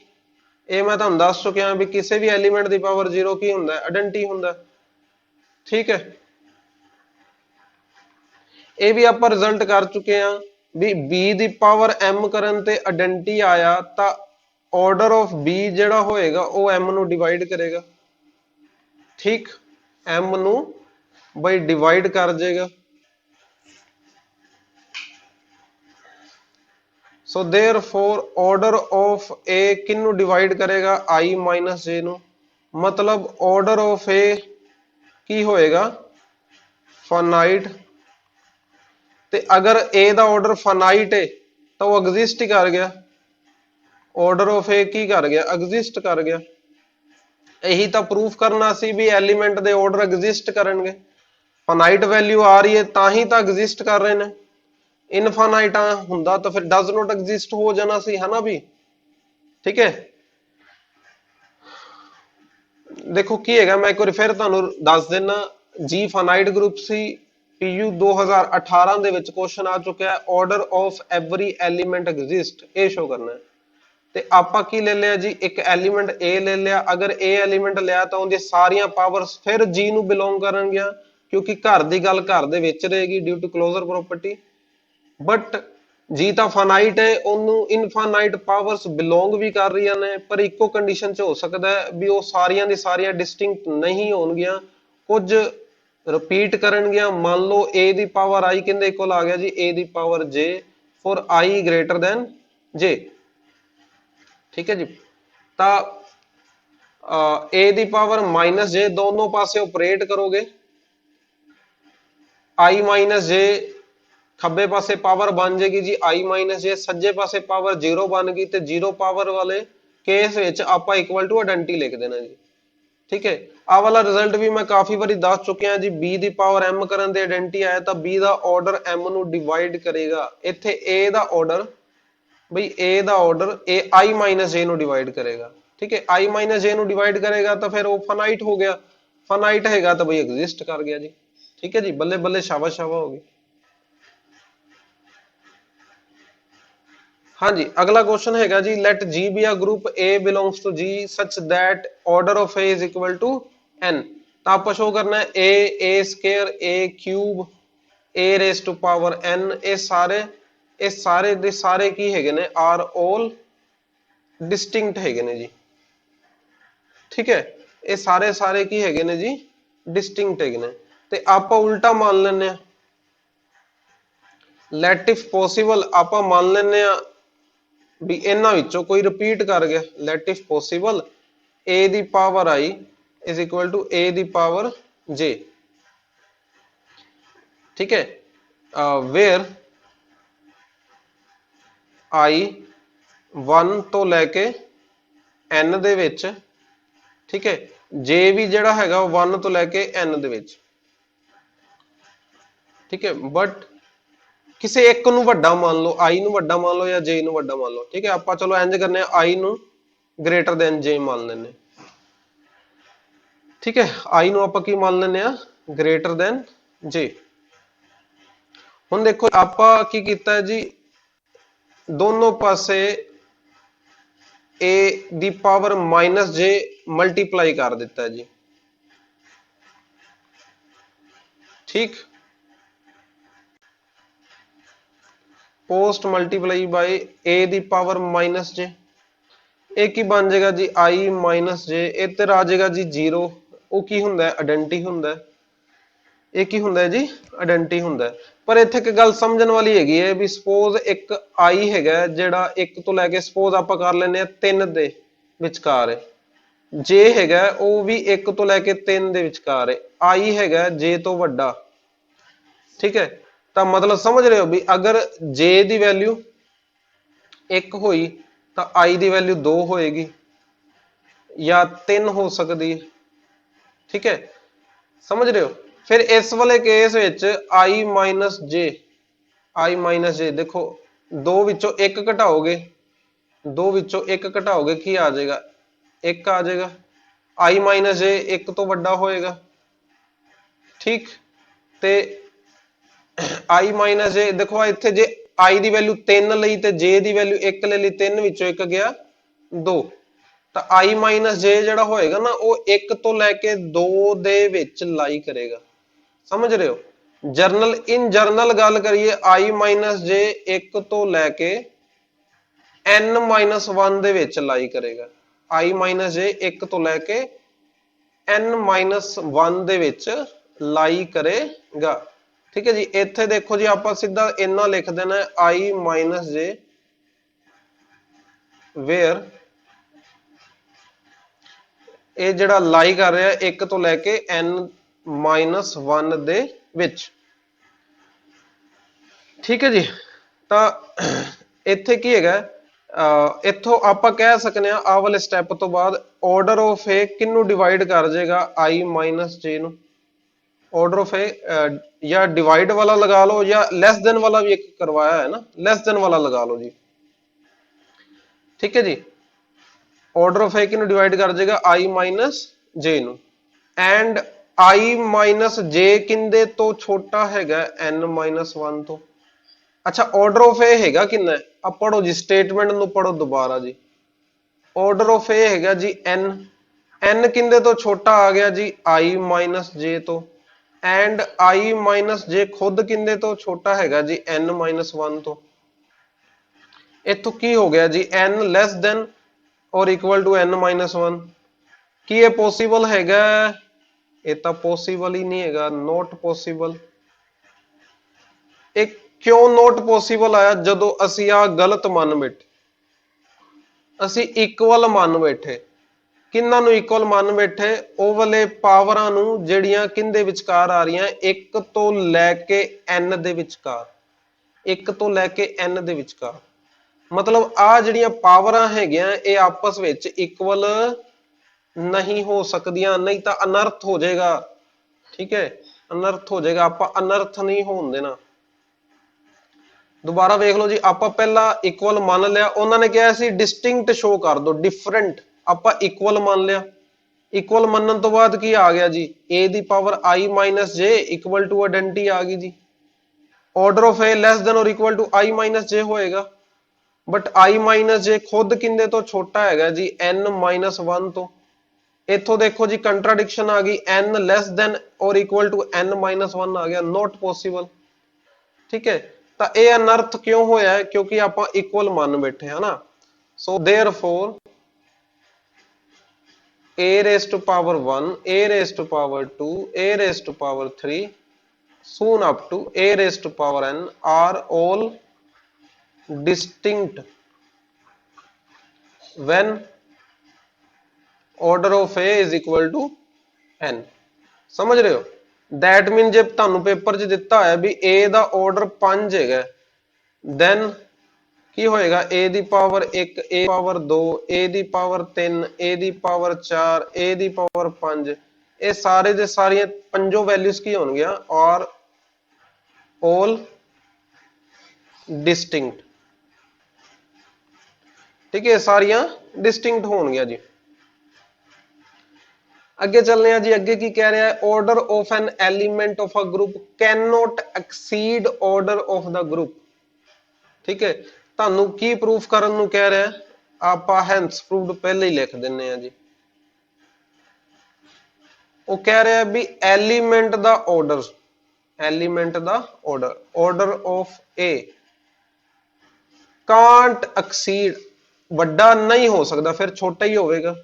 ਇਹ ਮੈਂ ਤੁਹਾਨੂੰ ਦੱਸ ਚੁੱਕਿਆ ਵੀ ਕਿਸੇ ਵੀ ਐਲੀਮੈਂਟ ਦੀ ਪਾਵਰ 0 ਕੀ ਹੁੰਦਾ ਹੈ, ਆਇਡੈਂਟੀ ਹੁੰਦਾ। ਠੀਕ ਹੈ, ਇਹ ਵੀ ਆਪਾਂ ਰਿਜ਼ਲਟ ਕਰ ਚੁੱਕੇ ਆ ਵੀ b ਦੀ ਪਾਵਰ m ਕਰਨ ਤੇ ਆਇਡੈਂਟੀ ਆਇਆ ਤਾਂ ਆਰਡਰ ਆਫ b ਜਿਹੜਾ ਹੋਏਗਾ ਉਹ m ਨੂੰ ਡਿਵਾਈਡ ਕਰੇਗਾ। ਠੀਕ, m ਨੂੰ ਬਈ ਡਿਵਾਈਡ ਕਰ ਜਾਏਗਾ। ਸੋ therefore order of a ਕਿਹਨੂੰ ਡਿਵਾਈਡ ਕਰੇਗਾ, i minus j ਨੂੰ, ਮਤਲਬ order of a ਕੀ ਹੋਏਗਾ, finite। ਤੇ ਅਗਰ a ਦਾ ਆਰਡਰ finite ਹੈ ਤਾਂ ਉਹ ਐਗਜ਼ਿਸਟ ਹੀ ਕਰ ਗਿਆ, order of a ਕੀ ਕਰ ਗਿਆ, ਐਗਜ਼ਿਸਟ ਕਰ ਗਿਆ। ਇਹੀ ਤਾਂ ਪ੍ਰੂਫ ਕਰਨਾ ਸੀ ਵੀ ਐਲੀਮੈਂਟ ਦੇ ਆਰਡਰ ਐਗਜ਼ਿਸਟ ਕਰਨਗੇ, finite ਵੈਲਿਊ ਆ ਰਹੀ ਹੈ ਤਾਂ ਹੀ ਤਾਂ ਐਗਜ਼ਿਸਟ ਕਰ ਰਹੇ ਨੇ। ਇਨਫਾਈਨਾਈਟ ਹੁੰਦਾ ਤਾਂ ਫਿਰ ਡਸ ਨਾਟ ਐਗਜ਼ਿਸਟ ਹੋ ਜਾਣਾ ਸੀ, ਹਨਾ ਵੀ। ਠੀਕ ਹੈ, ਦੇਖੋ ਕੀ ਹੈਗਾ, ਮੈਂ ਇੱਕ ਵਾਰ ਫਿਰ ਤੁਹਾਨੂੰ ਦੱਸ ਦੇਣਾ। ਜੀ ਫਾਈਨਾਈਟ ਗਰੁੱਪ ਸੀ, PU 2018 ਦੇ ਵਿੱਚ ਕੁਐਸਚਨ ਆ ਚੁੱਕਿਆ ਹੈ, order of every element exist, ਇਹ ਸ਼ੋ ਕਰਨਾ ਹੈ। ਤੇ ਆਪਾਂ ਕੀ ਲੈ ਲਿਆ ਜੀ, ਇੱਕ ਐਲੀਮੈਂਟ A ਲੈ ਲਿਆ। ਅਗਰ A ਐਲੀਮੈਂਟ ਲਿਆ ਤਾਂ ਉਹਦੀ ਸਾਰੀਆਂ ਪਾਵਰਸ ਫਿਰ G ਨੂੰ ਬਿਲੋਂਗ ਕਰਨਗੀਆਂ, ਕਿਉਂਕਿ ਘਰ ਦੀ ਗੱਲ ਘਰ ਦੇ ਵਿੱਚ ਰਹੇਗੀ due to closure property. But G ਤਾਂ ਫਾਈਨਾਈਟ ਹੈ, ਉਹਨੂੰ ਇਨਫਾਈਨਾਈਟ ਪਾਵਰਸ ਬਿਲੋਂਗ ਵੀ ਕਰ ਰਹੀਆਂ ਨੇ, ਪਰ ਇੱਕੋ ਕੰਡੀਸ਼ਨ 'ਚ ਹੋ ਸਕਦਾ ਹੈ ਵੀ ਉਹ ਸਾਰੀਆਂ ਦੀ ਸਾਰੀਆਂ ਡਿਸਟਿੰਕਟ ਨਹੀਂ ਹੋਣਗੀਆਂ, ਕੁਝ ਰਿਪੀਟ ਕਰਨਗੀਆਂ। ਮੰਨ ਲਓ a ਦੀ ਪਾਵਰ i ਕਿੰਦੇ ਇਕੁਅਲ ਆ ਗਿਆ ਜੀ, a ਦੀ power j for i greater then j। ਠੀਕ ਹੈ ਜੀ, ਤਾਂ a ਦੀ ਪਾਵਰ ਮਾਈਨਸ j ਦੋਨੋਂ ਪਾਸੇ ਆਪਰੇਟ ਕਰੋਗੇ, i ਮਾਈਨਸ j ਖੱਬੇ ਪਾਸੇ ਪਾਵਰ ਬਣ ਜਾਏਗੀ ਜੀ i ਮਾਈਨਸ j, ਸੱਜੇ ਪਾਸੇ ਪਾਵਰ 0 ਬਣ ਗਈ, ਤੇ 0 ਪਾਵਰ ਵਾਲੇ ਕੇਸ ਵਿੱਚ ਆਪਾਂ ਇਕੁਅਲ ਟੂ ਆਇਡੈਂਟੀ ਲਿਖ ਦੇਣਾ ਜੀ। ਠੀਕ ਹੈ, ਆਹ ਵਾਲਾ ਰਿਜ਼ਲਟ ਵੀ ਮੈਂ ਕਾਫੀ ਵਾਰੀ ਦੱਸ ਚੁੱਕਿਆ ਜੀ, b ਦੀ ਪਾਵਰ m ਕਰਨ ਦੇ ਆਇਡੈਂਟੀ ਆਇਆ ਤਾਂ b ਦਾ ਆਰਡਰ m ਨੂੰ ਡਿਵਾਈਡ ਕਰੇਗਾ। ਇੱਥੇ a ਦਾ ਆਰਡਰ ਬਈ a the order i minus j ਨੂੰ ਡਿਵਾਈਡ ਕਰੇਗਾ। ਠੀਕ ਹੈ, i ਮਾਈਨਸ j ਨੂੰ ਡਿਵਾਈਡ ਕਰੇਗਾ ਤਾਂ ਫਿਰ ਉਹ ਫਾਈਨਾਈਟ ਹੋ ਗਿਆ, ਫਾਈਨਾਈਟ ਹੈਗਾ ਤਾਂ ਬਈ ਐਗਜ਼ਿਸਟ ਕਰ ਗਿਆ ਜੀ। ਠੀਕ ਹੈ ਜੀ, ਬੱਲੇ ਬੱਲੇ, ਸ਼ਾਬਾਸ਼ ਸ਼ਾਬਾਸ਼ ਹੋ ਗਈ। ਹਾਂਜੀ, ਅਗਲਾ ਕੁਐਸਚਨ ਹੈਗਾ ਜੀ, let G be a group A belongs to G such that order of A is equal to n। ਤਾਂ ਆਪਾਂ ਸ਼ੋ ਕਰਨਾ ਹੈ a square, a cube, a raised to power n, ਇਹ ਸਾਰੇ ਦੇ ਸਾਰੇ ਕੀ ਹੈਗੇ ਨੇ, are all distinct ਹੈਗੇ ਨੇ ਜੀ। ਠੀਕ ਹੈ, ਇਹ ਸਾਰੇ ਕੀ ਹੈਗੇ ਨੇ ਜੀ, ਡਿਸਟਿੰਕਟ ਹੈਗੇ ਨੇ। ਤੇ ਆਪਾਂ ਉਲਟਾ ਮੰਨ ਲੈਂਦੇ ਆ, let if possible ਆਪਾਂ ਮੰਨ ਲੈਂਦੇ ਆ ਵੀ ਇਹਨਾਂ ਵਿੱਚੋਂ ਕੋਈ ਰਿਪੀਟ ਕਰ ਗਿਆ, let if possible a ਦੀ power i is equal to a ਦੀ ਪਾਵਰ j। ਠੀਕ ਹੈ, where i 1 ਤੋਂ ਲੈ ਕੇ n ਦੇ ਵਿੱਚ, ਠੀਕ ਹੈ, j ਵੀ ਜਿਹੜਾ ਹੈਗਾ ਉਹ 1 ਤੋਂ ਲੈ ਕੇ n ਦੇ ਵਿੱਚ। ਠੀਕ ਹੈ, ਬਟ ਕਿਸੇ ਇੱਕ ਨੂੰ ਵੱਡਾ ਮੰਨ ਲਓ, i ਨੂੰ ਵੱਡਾ ਮੰਨ ਲਓ ਜਾਂ j ਨੂੰ ਵੱਡਾ ਮੰਨ ਲਓ। ਠੀਕ ਹੈ, ਆਪਾਂ ਚਲੋ ਇੰਜ ਕਰਨੇ ਆ, i ਨੂੰ ਗ੍ਰੇਟਰ ਦੈਨ j ਮੰਨ ਲੈਂਦੇ। ਠੀਕ ਹੈ, i ਨੂੰ ਆਪਾਂ ਕੀ ਮੰਨ ਲੈਂਦੇ ਆ, ਗ੍ਰੇਟਰ ਦੈਨ j। ਹੁਣ ਦੇਖੋ ਆਪਾਂ ਕੀ ਕੀਤਾ ਜੀ, ਦੋਨੋਂ ਪਾਸੇ a ਦੀ ਪਾਵਰ ਮਾਈਨਸ j ਮਲਟੀਪਲਾਈ ਕਰ ਦਿੱਤਾ ਜੀ। ਠੀਕ, पोस्ट मल्टीप्लाई बाय a ਦੀ ਪਾਵਰ ਮਾਈਨਸ j, ਇਹ ਕੀ ਬਣ ਜਾਏਗਾ ਜੀ, i ਮਾਈਨਸ j, ਇੱਧਰ ਆ ਜਾਏਗਾ ਜੀ 0, ਉਹ ਕੀ ਹੁੰਦਾ ਹੈ, ਆਇਡੈਂਟੀ ਹੁੰਦਾ ਹੈ। ਇਹ ਕੀ ਹੁੰਦਾ ਹੈ ਜੀ, ਆਇਡੈਂਟੀ ਹੁੰਦਾ ਹੈ। ਪਰ ਇੱਥੇ ਇੱਕ ਗੱਲ ਸਮਝਣ ਵਾਲੀ ਹੈਗੀ ਹੈ ਵੀ ਸਪੋਜ਼ ਇੱਕ i ਹੈਗਾ ਜਿਹੜਾ 1 ਤੋਂ ਲੈ ਕੇ ਸਪੋਜ਼ ਆਪਾਂ ਕਰ ਲੈਂਦੇ ਆ 3 ਦੇ ਵਿਚਕਾਰ ਹੈ, j ਹੈਗਾ ਉਹ ਵੀ 1 ਤੋਂ ਲੈ ਕੇ 3 ਦੇ ਵਿਚਕਾਰ ਹੈ, i ਹੈਗਾ j ਤੋਂ ਵੱਡਾ। ਠੀਕ ਹੈ, ਤਾਂ ਮਤਲਬ ਸਮਝ ਰਹੇ ਹੋ ਵੀ ਅਗਰ j ਦੀ ਵੈਲਿਊ 1 ਹੋਈ ਤਾਂ i ਦੀ ਵੈਲਿਊ 2 ਹੋਏਗੀ ਜਾਂ 3 ਹੋ ਸਕਦੀ ਹੈ। ਠੀਕ ਹੈ, ਸਮਝ ਰਹੇ ਹੋ। फिर इस वाले केस विच i माइनस जे देखो दो विचों एक घटाओगे, दो विचों एक घटाओगे की आ जाएगा, एक आ जाएगा। i माइनस जे एक तो वड्डा होएगा, ठीक। ते i माइनस जे देखो इत्थे जे i ਦੀ वैल्यू 3 ਲਈ ਤੇ j ਦੀ वैल्यू 1 ले ली, 3 ਵਿੱਚੋਂ 1 ਗਿਆ 2, ਤਾਂ i ਮਾਈਨਸ j ਜਿਹੜਾ ਹੋਏਗਾ ਨਾ ਉਹ 1 ਤੋਂ ਲੈ ਕੇ 2 ਦੇ ਵਿੱਚ ਲਾਈ ਕਰੇਗਾ। ਸਮਝ ਰਹੇ ਹੋ? ਜਰਨਲ ਇਨ ਜਰਨਲ ਗੱਲ ਕਰੀਏ i ਮਾਈਨਸ j 1 ਤੋਂ ਲੈ ਕੇ n ਮਾਈਨਸ 1 ਦੇ ਵਿੱਚ ਲਾਈ ਕਰੇਗਾ। i ਮਾਈਨਸ j 1 ਤੋਂ ਲੈ ਕੇ n ਮਾਈਨਸ 1 ਦੇ ਵਿੱਚ ਲਾਈ ਕਰੇਗਾ। ठीक है जी, इत्थे देखो जी आप सीधा इन्ना लिख देना है i माइनस जे वेयर ये जड़ा लाई कर रहा है 1 तो लैके n माइनस 1 दे विच। ठीक है जी, तो इत्थे की हैगा इत्थों आप कह सकते हैं आ वाले स्टैप तो बाद ऑर्डर ऑफ ए किनू डिवाइड कर जाएगा i माइनस जे नू, ऑर्डर ऑफ ए या डिवाइड वाला लगा लो या लेस देन वाला भी एक करवाया है ना, लेस देन वाला लगा लो जी। ठीक है जी, ऑर्डर ऑफ ए किनू डिवाइड कर देगा i माइनस जे नू, एंड i माइनस जे किंदे तो छोटा हैगा n माइनस 1 तो। अच्छा ऑर्डर ऑफ ए हैगा किन्ना है, अब पढ़ो जी स्टेटमेंट नू पढ़ो दोबारा जी। ऑर्डर ऑफ ए हैगा जी n किंदे तो छोटा आ गया जी i माइनस जे तो, एंड i माइनस जे खुद किंदे तो छोटा हैगा जी n माइनस 1 तो। इत्थों की हो गया जी n लेस देन और इक्वल टू n माइनस 1, की ये पॉसिबल हैगा? ये तो पॉसिबल ही नहीं हैगा, नॉट पॉसिबल। एक क्यों नॉट पॉसिबल आया? जदों असी आ गलत मान बैठे, असी इक्वल मान बैठे, किन्ना नू इक्वल मान बैठे ਉਹ ਵਾਲੇ ਪਾਵਰਾਂ ਨੂੰ ਜਿਹੜੀਆਂ ਕਿੰਦੇ ਵਿਚਕਾਰ ਆ ਰਹੀਆਂ 1 ਤੋਂ ਲੈ ਕੇ n ਦੇ ਵਿਚਕਾਰ, 1 ਤੋਂ ਲੈ ਕੇ n ਦੇ ਵਿਚਕਾਰ। ਮਤਲਬ ਆ ਜਿਹੜੀਆਂ ਪਾਵਰਾਂ ਹੈਗੀਆਂ ਇਹ ਆਪਸ ਵਿੱਚ ਇਕੁਅਲ नहीं हो ਸਕਦੀਆਂ, नहीं ਤਾਂ ਅਨਰਥ ਹੋ ਜਾਏਗਾ। ठीक है, ਅਨਰਥ ਹੋ ਜਾਏਗਾ, ਆਪਾਂ ਅਨਰਥ नहीं ਹੋਣ ਦੇਣਾ। दोबारा देख लो जी, आप पहला इक्वल मान लिया, उन्होंने कहा सी डिस्टिंक्ट शो कर दो, डिफरेंट, आप इक्वल मान लिया। इक्वल मनन तो बाद की आ गया जी a दी power i minus j equal to identity आ गई जी। Order of a less than और equal to i minus j होएगा, बट i माइनस जे खुद किंदे तो छोटा हैगा जी n माइनस 1 तो। इथों देखो जी कंट्राडिक्शन आ गई, n लेस देन और इक्वल टू n माइनस 1 आ गया, नॉट पॉसिबल। ठीक है, तो यह अनर्थ क्यों होया है? क्योंकि आप इक्वल मान बैठे है ना। So therefore a raised to power 1, a raised to power 2, a raised to power 3, soon up to a raised to power n are all distinct when order of a is equal to n। समझ रहे हो? That mean जब ਤੁਹਾਨੂੰ paper च ਦਿੱਤਾ है भी a the order 5 ਹੈਗਾ, then ਕੀ ਹੋਏਗਾ a ਦੀ ਪਾਵਰ 1, a ਦੀ ਪਾਵਰ 2, a ਦੀ ਪਾਵਰ 3, a ਦੀ ਪਾਵਰ 4, a ਦੀ ਪਾਵਰ 5, ਇਹ ਸਾਰੇ ਦੇ ਸਾਰੀਆਂ ਪੰਜੋ ਵੈਲਿਊਜ਼ ਕੀ ਹੋਣਗੀਆਂ ਔਰ all distinct। ठीक है, सारियां डिस्टिंक्ट होणगियां जी। अगे चलने जी, अगे की कह रहा है? Order of an element of a group can not exceed order of the group. ठीक है, ਤੁਹਾਨੂੰ ਕੀ ਪ੍ਰੂਫ ਕਰਨ ਨੂੰ ਕਹਿ ਰਿਹਾ? ਆਪਾਂ ਹੈਂਸ ਪ੍ਰੂਫਡ ਪਹਿਲੇ ਹੀ ਲਿਖ ਦਿੰਨੇ ਆ ਜੀ। ਉਹ ਕਹਿ ਰਿਹਾ ਵੀ ਐਲੀਮੈਂਟ ਦਾ ਆਰਡਰ, ਐਲੀਮੈਂਟ ਦਾ order, order of A can't exceed, ਵੱਡਾ ਨਹੀਂ ਹੋ ਸਕਦਾ, ਫਿਰ ਛੋਟਾ ਹੀ ਹੋਵੇਗਾ।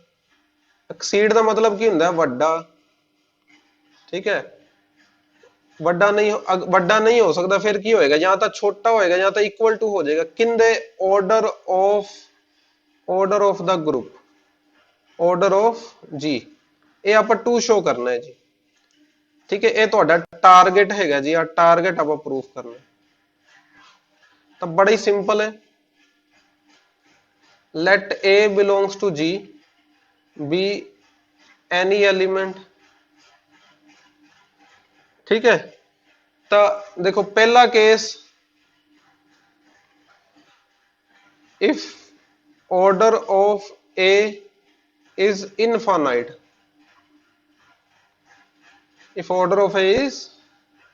ਐਕਸੀਡ ਦਾ ਮਤਲਬ ਕੀ ਹੁੰਦਾ? ਵੱਡਾ। ਠੀਕ ਹੈ, ਵੱਡਾ नहीं हो सकता, फिर की होएगा? या तो छोटा होएगा या तो इक्वल टू हो जाएगा किंदे order of the group, order of G. ये आप 2 शो करना है जी। ठीक है, ये ਤੁਹਾਡਾ टारगेट हैगा जी, आ टारगेट आप प्रूफ करना है। तो बड़ा ही सिंपल है, let A belongs to G be any element ठीक है, तो देखो पहला case, if order of A is infinite, if order of A is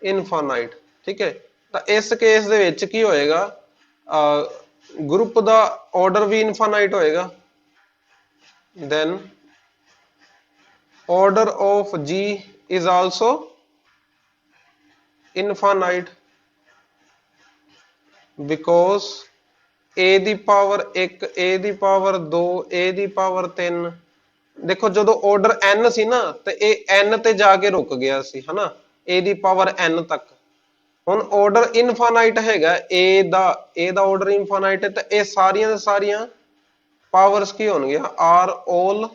infinite, ठीक है, तो इस केस ਦੇ ਵਿੱਚ ਕੀ ਹੋਏਗਾ, ग्रुप ਦਾ ऑर्डर भी इनफाइनाइट होएगा, then order of G is also infinite because a ਦੀ ਪਾਵਰ 1, a ਦੀ ਪਾਵਰ 2, a ਦੀ ਪਾਵਰ 3, ਦੇਖੋ ਜਦੋਂ ਆਰਡਰ n ਸੀ ਨਾ ਤੇ ਇਹ n ਤੇ ਜਾ ਕੇ ਰੁਕ ਗਿਆ ਸੀ ਹਨਾ, a ਦੀ ਪਾਵਰ n ਤੱਕ। ਹੁਣ ਆਰਡਰ ਇਨਫਾਈਨਾਈਟ ਹੈਗਾ a ਦਾ ਆਰਡਰ ਇਨਫਾਈਨਾਈਟ ਹੈ, ਤੇ ਇਹ ਸਾਰੀਆਂ ਦੇ ਸਾਰੀਆਂ ਪਾਵਰਸ ਕੀ ਹੋਣਗੀਆਂ, ਆਰ ਆਲ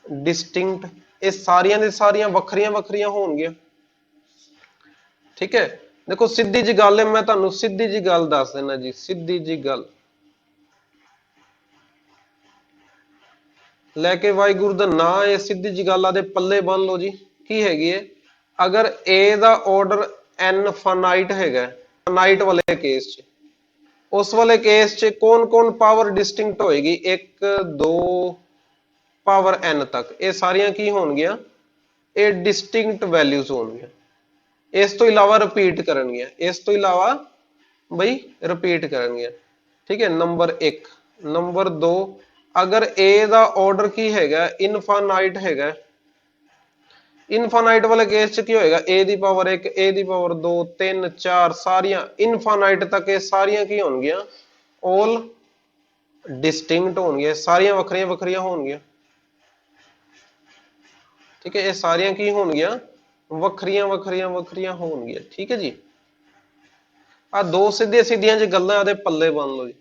डिस्टिंक्ट, ये सारियां दी सारियां वखरियां वखरियां होणगियां, ठीक है। देखो सीधी जी गल है, मैं तुहानू सीधी जी गल दस देना जी, सीधी जी गल लैके वाहिगुरू दा नाम, ये सीधी जी गल आदे पल्ले बन लो जी, की हैगी है, अगर ए दा ऑर्डर n फाइनाइट हैगा, फाइनाइट वाले केस च, उस वाले केस च कौन कौन पावर डिस्टिंक्ट होएगी, 1 2 पावर n तक, ये सारियां की होणगियां, ये डिस्टिंक्ट वैल्यूज होणगियां, इस तो इलावा रिपीट करनगियां, इस तो इलावा भाई रिपीट करनगियां, ठीक है। नंबर 1, नंबर 2, अगर a दा ऑर्डर की हैगा इनफाइनाइट हैगा, इनफाइनाइट वाले केस च की होएगा, a दी पावर 1, a दी पावर 2 3 4 सारियां इनफाइनाइट तक, ये सारियां की होणगियां, ऑल डिस्टिंक्ट होणगियां, सारियां वखरियां वखरियां होणगियां, ठीक है। ये सारियां की होणगियां, वखरियां वखरियां वखरियां होणगियां, ठीक है जी। आ दो सीधे सीधियां जी गल्लां आदे पल्ले बन लो जी।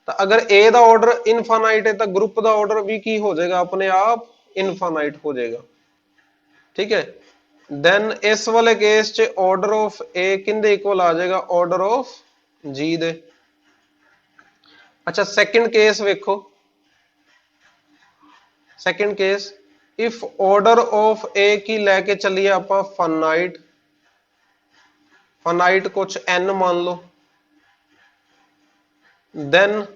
तो अगर ए दा ऑर्डर इनफाइनाइट है तो ग्रुप दा ऑर्डर भी की हो जाएगा, अपने आप इनफाइनाइट हो जाएगा, ठीक है। देन इस वाले केस च ऑर्डर ऑफ ए किंदे इक्वल आ जाएगा, ऑर्डर ऑफ जी दे। अच्छा सेकंड केस वेखो, second case, if order of a की लेके चलिए आप फाइनाइट, फाइनाइट कुछ n मान लो, then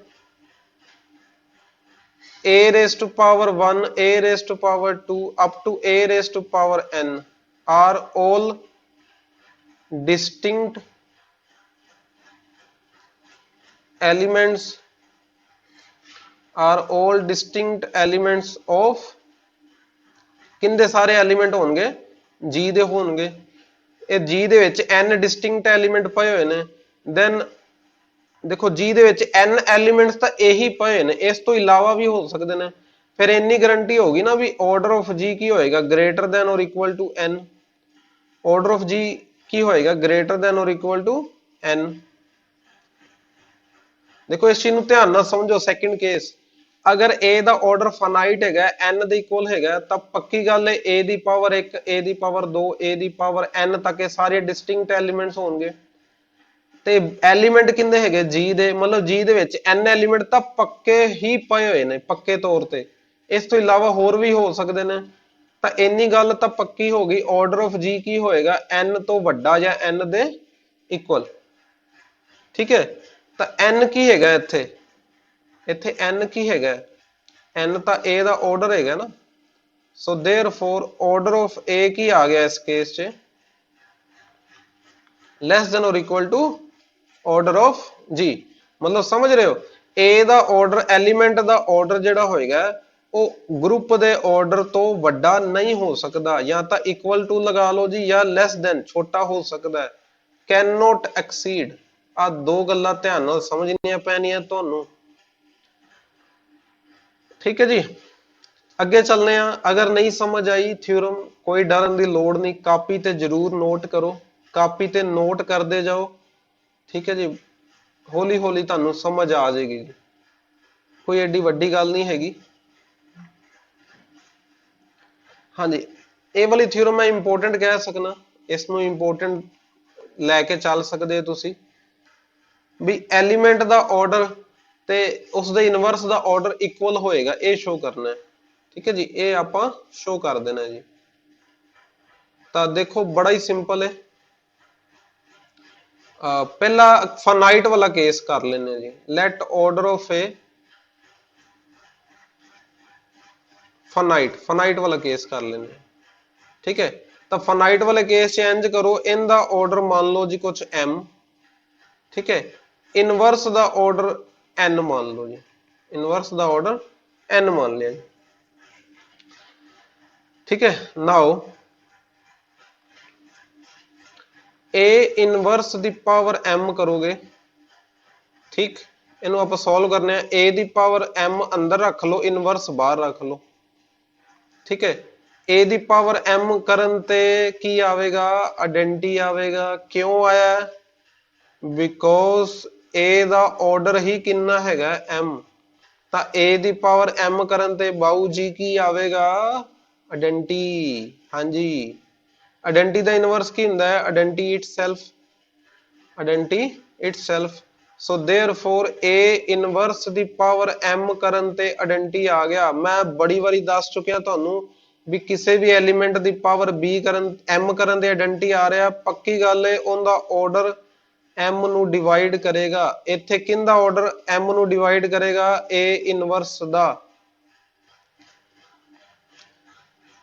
a raised to power 1, a raised to power 2 up to a raised to power n are all distinct elements, are all distinct elements of, किंदे सारे element होंगे, G दे होंगे, ये G दे विच n distinct element पए होए ने, then देखो G दे विच n elements तां यही पए ने, इस तो इलावा भी हो सकते हैं, फिर इन्नी गारंटी होगी ना भी ऑर्डर ऑफ G की होएगा ग्रेटर देन और equal to n, order of G की होएगा ग्रेटर देन और इक्वल टू n। देखो इस चीज नूं ध्यान नाल समझो, सेकंड केस, अगर a दा ऑर्डर फाइनाइट हैगा, n दे इक्वल हैगा, तब पक्की गल है a दी पावर 1, a दी पावर 2, a दी पावर n तक ये सारे डिस्टिंक्ट एलिमेंट्स होंगे, ते एलिमेंट किंदे हैगे, G दे, मतलब G दे विच n एलिमेंट तां पक्के ही पए होए ने, पक्के तौर ते, इस तो इलावा होर भी हो सकते ने, तां इन्नी गल तां पक्की हो गई, ऑर्डर ऑफ G की होएगा n तो वड्डा या n दे इक्वल, ठीक है। तां n की हैगा इत्थे, इत्थे n की हैगा, n तां a दा ऑर्डर हैगा ना, so therefore order of a की आ गया इस केस च लेस देन और equal to order of G, मतलब समझ रहे हो, a दा ऑर्डर, एलिमेंट दा ऑर्डर जिहड़ा होएगा वो ग्रुप दे ऑर्डर तो वड्डा नहीं हो सकता, या तो इक्वल टू लगा लो जी, या लेस देन छोटा हो सकता है, कैन नॉट एक्सीड। आ दो गल्लां ध्यान नाल समझनियां पैणियां तुहानूं, ठीक है जी। अगे चलने आ, अगर नहीं समझ आई थ्योरम, कोई डरन की लोड़ नहीं, कापी ते जरूर नोट करो, कापी ते नोट करते जाओ, ठीक है जी, हौली हौली तुहानूं समझ आ जाएगी, कोई एडी वड्डी गल नहीं हैगी। हाँ जी, ये वाली थ्योरम मैं इंपोर्टेंट कह सकना, इसनूं इंपोर्टेंट लैके चल सकते हो तुसीं भी, एलीमेंट दा ऑर्डर ते उसदे इनवर्स दा ऑर्डर इक्वल होएगा, ये शो करना है, ठीक है जी, ये आपां शो कर देना जी। ਤਾਂ ਦੇਖੋ ਬੜਾ ਹੀ ਸਿੰਪਲ ਹੈ। ਪਹਿਲਾ ਫਾਈਨਾਈਟ ਵਾਲਾ ਕੇਸ ਕਰ ਲੈਂਦੇ ਜੀ। Let order of A finite ਵਾਲਾ ਕੇਸ ਕਰ ਲੈਂਦੇ। ਠੀਕ ਹੈ, ਤਾਂ ਫਾਈਨਾਈਟ ਵਾਲੇ ਕੇਸ ਚ ਇੰਜ ਕਰੋ, ਇਹਦਾ ਆਰਡਰ ਮੰਨ ਲਓ ਜੀ ਕੁਝ m। ਠੀਕ ਹੈ, ਇਨਵਰਸ ਦਾ ਆਰਡਰ n ਮੰਨ ਲਓ ਜੀ। ਇਨਵਰਸ ਦਾ ਆਰਡਰ n ਮੰਨ ਲਿਆ ਜੀ। ਠੀਕ ਹੈ, ਨਾਓ a inverse the power m ਕਰੋਗੇ। ਠੀਕ, ਇਹਨੂੰ ਆਪਾਂ ਸੋਲਵ ਕਰਨੇ ਆ। a ਦੀ ਪਾਵਰ m ਅੰਦਰ ਰੱਖ ਲਓ, ਇਨਵਰਸ ਬਾਹਰ ਰੱਖ ਲਓ। ਠੀਕ ਹੈ, a ਦੀ ਪਾਵਰ m ਕਰਨ ਤੇ ਕੀ ਆਵੇਗਾ? ਆਇਡੈਂਟੀ ਆਵੇਗਾ। ਕਿਉਂ ਆਇਆ? ਬਿਕੋਜ਼ a ਦਾ ਆਰਡਰ ਹੀ ਕਿੰਨਾ ਹੈਗਾ? m। ਤਾਂ a ਦੀ ਪਾਵਰ m ਕਰਨ ਤੇ ਬਾਊ ਜੀ ਕੀ ਆਵੇਗਾ? ਆਇਡੈਂਟੀ। ਹਾਂਜੀ, ਆਇਡੈਂਟੀ ਦਾ ਇਨਵਰਸ ਕੀ ਹੁੰਦਾ ਹੈ? ਆਇਡੈਂਟੀ itself. ਆਇਡੈਂਟੀ itself. So therefore a inverse the power m ਕਰਨ ਤੇ ਆਇਡੈਂਟੀ ਆ ਗਿਆ। ਮੈਂ ਬੜੀ ਵਾਰੀ ਦੱਸ ਚੁੱਕਿਆ ਤੁਹਾਨੂੰ ਵੀ ਕਿਸੇ ਵੀ ਐਲੀਮੈਂਟ ਦੀ ਪਾਵਰ b ਕਰਨ m ਕਰਨ ਦੇ ਆਇਡੈਂਟੀ ਆ ਰਿਹਾ, ਪੱਕੀ ਗੱਲ ਹੈ ਉਹਦਾ ਆਰਡਰ m ਨੂੰ ਡਿਵਾਈਡ ਕਰੇਗਾ। ਇੱਥੇ ਕਿਹਦਾ ਆਰਡਰ m ਨੂੰ ਡਿਵਾਈਡ ਕਰੇਗਾ? a ਇਨਵਰਸ ਦਾ।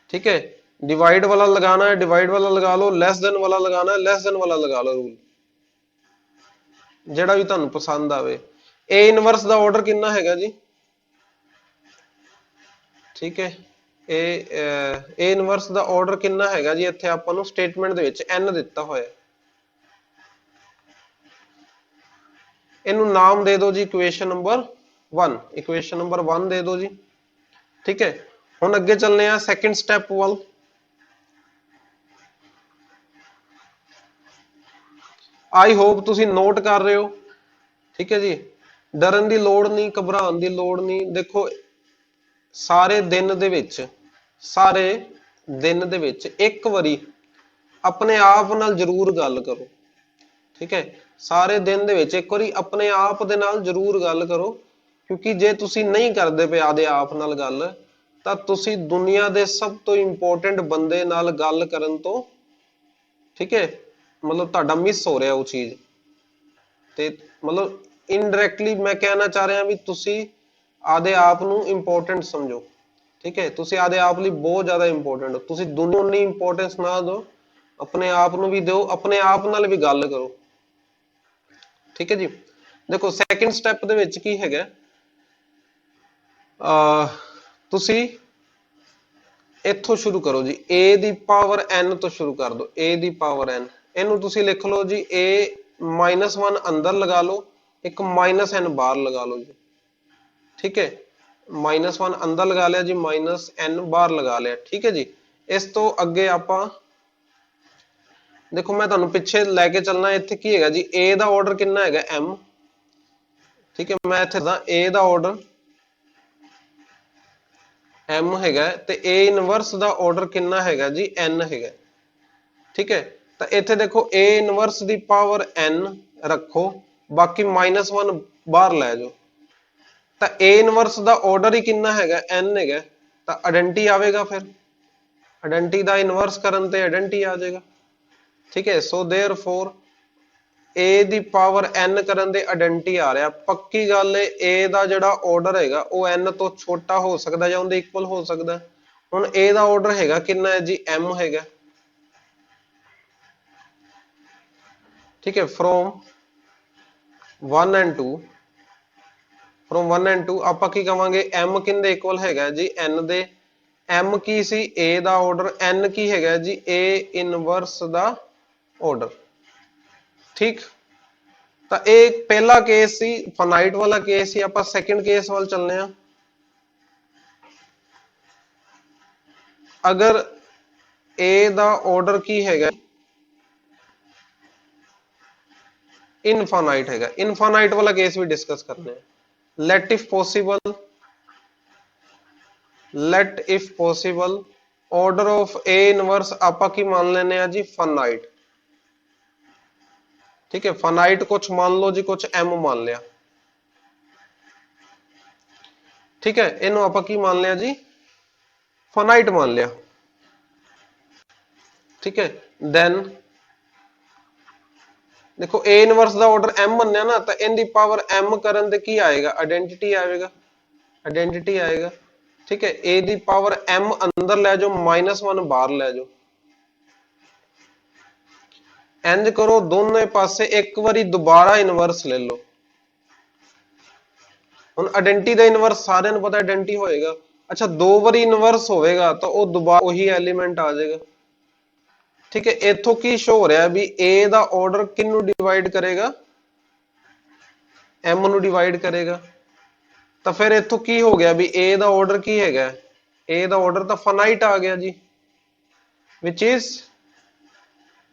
ठीक है, डिवाइड वाला लगाना है, डिवाइड वाला लगा लो। लेस देन वाला लगाना है, लेस देन वाला लगा लो। रूल ਜਿਹੜਾ ਵੀ ਤੁਹਾਨੂੰ ਪਸੰਦ ਆਵੇ। a ਇਨਵਰਸ ਦਾ ਆਰਡਰ ਕਿੰਨਾ ਹੈਗਾ ਜੀ? ਠੀਕ ਹੈ, a ਇਨਵਰਸ ਦਾ ਆਰਡਰ ਕਿੰਨਾ ਹੈਗਾ ਜੀ? ਇੱਥੇ ਆਪਾਂ ਨੂੰ ਸਟੇਟਮੈਂਟ ਦੇ ਵਿੱਚ n ਦਿੱਤਾ ਹੋਇਆ। ਇਹਨੂੰ ਨਾਮ ਦੇ ਦਿਓ ਜੀ ਇਕੁਏਸ਼ਨ ਨੰਬਰ 1। ਇਕੁਏਸ਼ਨ ਨੰਬਰ 1 ਦੇ ਦਿਓ ਜੀ। ਠੀਕ ਹੈ, ਹੁਣ ਅੱਗੇ ਚੱਲਨੇ ਆ ਸੈਕੰਡ ਸਟੈਪ ਵੱਲ। ਆਈ ਹੋਪ ਤੁਸੀਂ ਨੋਟ ਕਰ ਰਹੇ ਹੋ। ਠੀਕ ਹੈ ਜੀ, ਡਰਨ ਦੀ ਲੋੜ ਨਹੀਂ, ਘਬਰਾਉਣ ਦੀ ਲੋੜ ਨਹੀਂ। ਦੇਖੋ ਸਾਰੇ ਦਿਨ ਦੇ ਵਿੱਚ ਇੱਕ ਵਾਰੀ ਆਪਣੇ ਆਪ ਨਾਲ ਜ਼ਰੂਰ ਗੱਲ ਕਰੋ। ਠੀਕ ਹੈ, ਸਾਰੇ ਦਿਨ ਦੇ ਵਿੱਚ ਇੱਕ ਵਾਰੀ ਆਪਣੇ ਆਪ ਦੇ ਨਾਲ ਜ਼ਰੂਰ ਗੱਲ ਕਰੋ, ਕਿਉਂਕਿ ਜੇ ਤੁਸੀਂ ਨਹੀਂ ਕਰਦੇ ਪਏ ਆਦੇ ਆਪ ਨਾਲ ਗੱਲ, ਤਾਂ ਤੁਸੀਂ ਦੁਨੀਆ ਦੇ ਸਭ ਤੋਂ ਇੰਪੋਰਟੈਂਟ ਬੰਦੇ ਨਾਲ ਗੱਲ ਕਰਨ ਤੋਂ, ਠੀਕ ਹੈ, ਮਤਲਬ ਤੁਹਾਡਾ ਮਿਸ ਹੋ ਰਿਹਾ ਉਹ ਚੀਜ਼। ਤੇ ਮਤਲਬ ਇਨਡਾਇਰੈਕਟਲੀ ਮੈਂ ਕਹਿਣਾ ਚਾਹ ਰਿਹਾ ਵੀ ਤੁਸੀਂ ਆਦੇ ਆਪ ਨੂੰ ਇੰਪੋਰਟੈਂਟ ਸਮਝੋ। ਠੀਕ ਹੈ, ਤੁਸੀਂ ਆਦੇ ਆਪ ਲਈ ਬਹੁਤ ਜ਼ਿਆਦਾ ਇੰਪੋਰਟੈਂਟ ਹੋ। ਤੁਸੀਂ ਦੁਨੀਆ ਨੂੰ ਇੰਪੋਰਟੈਂਸ ਨਾ ਦਿਓ, ਆਪਣੇ ਆਪ ਨੂੰ ਵੀ ਦਿਓ, ਆਪਣੇ ਆਪ ਨਾਲ ਵੀ ਗੱਲ ਕਰੋ। ਠੀਕ ਹੈ ਜੀ, ਦੇਖੋ ਸੈਕੰਡ ਸਟੈਪ ਦੇ ਵਿੱਚ ਕੀ ਹੈਗਾ? ਤੁਸੀਂ ਇੱਥੋਂ ਸ਼ੁਰੂ ਕਰੋ ਜੀ। a ਦੀ ਪਾਵਰ n ਤੋਂ ਸ਼ੁਰੂ ਕਰ ਦਿਓ। a ਦੀ ਪਾਵਰ n, ਇਹਨੂੰ ਤੁਸੀਂ ਲਿਖ ਲਓ ਜੀ a -1 ਅੰਦਰ ਲਗਾ ਲਓ, ਇੱਕ -n ਬਾਹਰ ਲਗਾ ਲਓ ਜੀ। ਠੀਕ ਹੈ, -1 ਅੰਦਰ ਲਗਾ ਲਿਆ ਜੀ, -n ਬਾਹਰ ਲਗਾ ਲਿਆ। ਠੀਕ ਹੈ ਜੀ, ਇਸ ਤੋਂ ਅੱਗੇ ਆਪਾਂ ਦੇਖੋ ਮੈਂ ਤੁਹਾਨੂੰ ਪਿੱਛੇ ਲੈ ਕੇ ਚੱਲਣਾ। ਇੱਥੇ ਕੀ ਹੈਗਾ ਜੀ? a ਦਾ ਆਰਡਰ ਕਿੰਨਾ ਹੈਗਾ? m। ਠੀਕ ਹੈ, ਮੈਂ ਇੱਥੇ ਦਾ a ਦਾ ਆਰਡਰ m ਹੈਗਾ, ਤੇ a ਇਨਵਰਸ ਦਾ ਆਰਡਰ ਕਿੰਨਾ ਹੈਗਾ ਜੀ? n ਹੈਗਾ। ਠੀਕ ਹੈ, ਤਾਂ ਇੱਥੇ ਦੇਖੋ a inverse the power n ਰੱਖੋ, ਬਾਕੀ -1 ਬਾਹਰ ਲੈ ਜਾਓ। ਤਾਂ a ਇਨਵਰਸ ਦਾ ਆਰਡਰ ਹੀ ਕਿੰਨਾ ਹੈਗਾ? n ਹੈਗਾ। ਤਾਂ ਆਇਡੈਂਟੀ ਆਵੇਗਾ। ਫਿਰ ਆਇਡੈਂਟੀ ਦਾ ਇਨਵਰਸ ਕਰਨ ਤੇ ਆਇਡੈਂਟੀ ਆ ਜਾਏਗਾ। ਠੀਕ ਹੈ, ਸੋ देयरफॉर a ਦੀ ਪਾਵਰ n ਕਰਨ ਦੇ ਆਇਡੈਂਟੀ ਆ ਰਿਹਾ। ਪੱਕੀ ਗੱਲ ਹੈ, a ਦਾ ਜਿਹੜਾ ਆਰਡਰ ਹੈਗਾ ਉਹ n ਤੋਂ ਛੋਟਾ ਹੋ ਸਕਦਾ ਜਾਂ ਉਹਦੇ ਇਕੁਅਲ ਹੋ ਸਕਦਾ। ਹੁਣ a ਦਾ ਆਰਡਰ ਹੈਗਾ ਕਿੰਨਾ ਹੈ ਜੀ? m ਹੈਗਾ। ਠੀਕ ਹੈ, ਫਰੋਮ 1 and 2, ਫਰੋਮ 1 and 2 ਆਪਾਂ ਕੀ ਕਵਾਂਗੇ? m ਕਿੰਦੇ ਇਕੁਅਲ ਹੈਗਾ ਜੀ? n ਦੇ। m Ki C? a the order. n ਕੀ ਹੈਗਾ ਜੀ? a ਇਨਵਰਸ ਦਾ ਆਰਡਰ। ਠੀਕ, ਤਾਂ ਇਹ ਪਹਿਲਾ ਕੇਸ ਸੀ, ਫਾਈਨਾਈਟ ਵਾਲਾ ਕੇਸ ਸੀ। ਆਪਾਂ ਸੈਕੰਡ ਕੇਸ ਵੱਲ ਚੱਲਨੇ ਆ। ਅਗਰ a ਦਾ ਆਰਡਰ ਕੀ ਹੈਗਾ? ਇਨਫਾਈਨਾਈਟ ਹੈਗਾ। ਇਨਫਾਈਨਾਈਟ ਵਾਲਾ ਕੇਸ ਵੀ ਡਿਸਕਸ ਕਰਨੇ ਆ। let if possible order of a inverse ਆਪਾਂ ਕੀ ਮੰਨ ਲੈਨੇ ਆ ਜੀ? ਫਾਈਨਾਈਟ। ਠੀਕ ਹੈ, ਫਾਈਨਾਈਟ ਕੁਝ ਮੰਨ ਲਓ ਜੀ, ਕੁਝ m ਮੰਨ ਲਿਆ। ਠੀਕ ਹੈ, ਇਹਨੂੰ ਆਪਾਂ ਕੀ ਮੰਨ ਲਿਆ ਜੀ? ਫਾਈਨਾਈਟ ਮੰਨ ਲਿਆ। ठीक है। देन देखो A inverse the order m ਮੰਨਿਆ ਨਾ ਤਾਂ n ਦੀ ਪਾਵਰ m ਕਰਨ ਤੇ ਕੀ ਆਏਗਾ ਆਇਡੈਂटिटी ਆਵੇਗਾ ਆਇਡੈਂटिटी ਆਏਗਾ ठीक है a ਦੀ ਪਾਵਰ m ਅੰਦਰ ਲੈ ਜਾਓ -1 ਬਾਹਰ ਲੈ ਜਾਓ ਇੰਜ ਕਰੋ ਦੋਨੇ ਪਾਸੇ ਇੱਕ ਵਾਰੀ ਦੁਬਾਰਾ ਇਨਵਰਸ ਲੈ ਲਓ ਹੁਣ ਆਇਡੈਂटिटी ਦਾ ਇਨਵਰਸ ਸਾਰਿਆਂ ਨੂੰ ਪਤਾ ਆਇਡੈਂटिटी ਹੋਏਗਾ ਅੱਛਾ ਦੋ ਵਾਰੀ ਇਨਵਰਸ ਹੋਵੇਗਾ ਤਾਂ ਉਹ ਦੁਬਾਰਾ ਉਹੀ ਐਲੀਮੈਂਟ ਆ ਜਾਏਗਾ ठीक है इथों की शो हो रहा है भी a ਦਾ ਆਰਡਰ ਕਿੰਨੂੰ ਡਿਵਾਈਡ ਕਰੇਗਾ m ਨੂੰ ਡਿਵਾਈਡ ਕਰੇਗਾ ਤਾਂ ਫਿਰ ਇਥੋਂ ਕੀ ਹੋ ਗਿਆ ਵੀ a ਦਾ ਆਰਡਰ ਕੀ ਹੈਗਾ a ਦਾ ਆਰਡਰ ਤਾਂ ਫਾਈਨਾਈਟ ਆ ਗਿਆ ਜੀ which is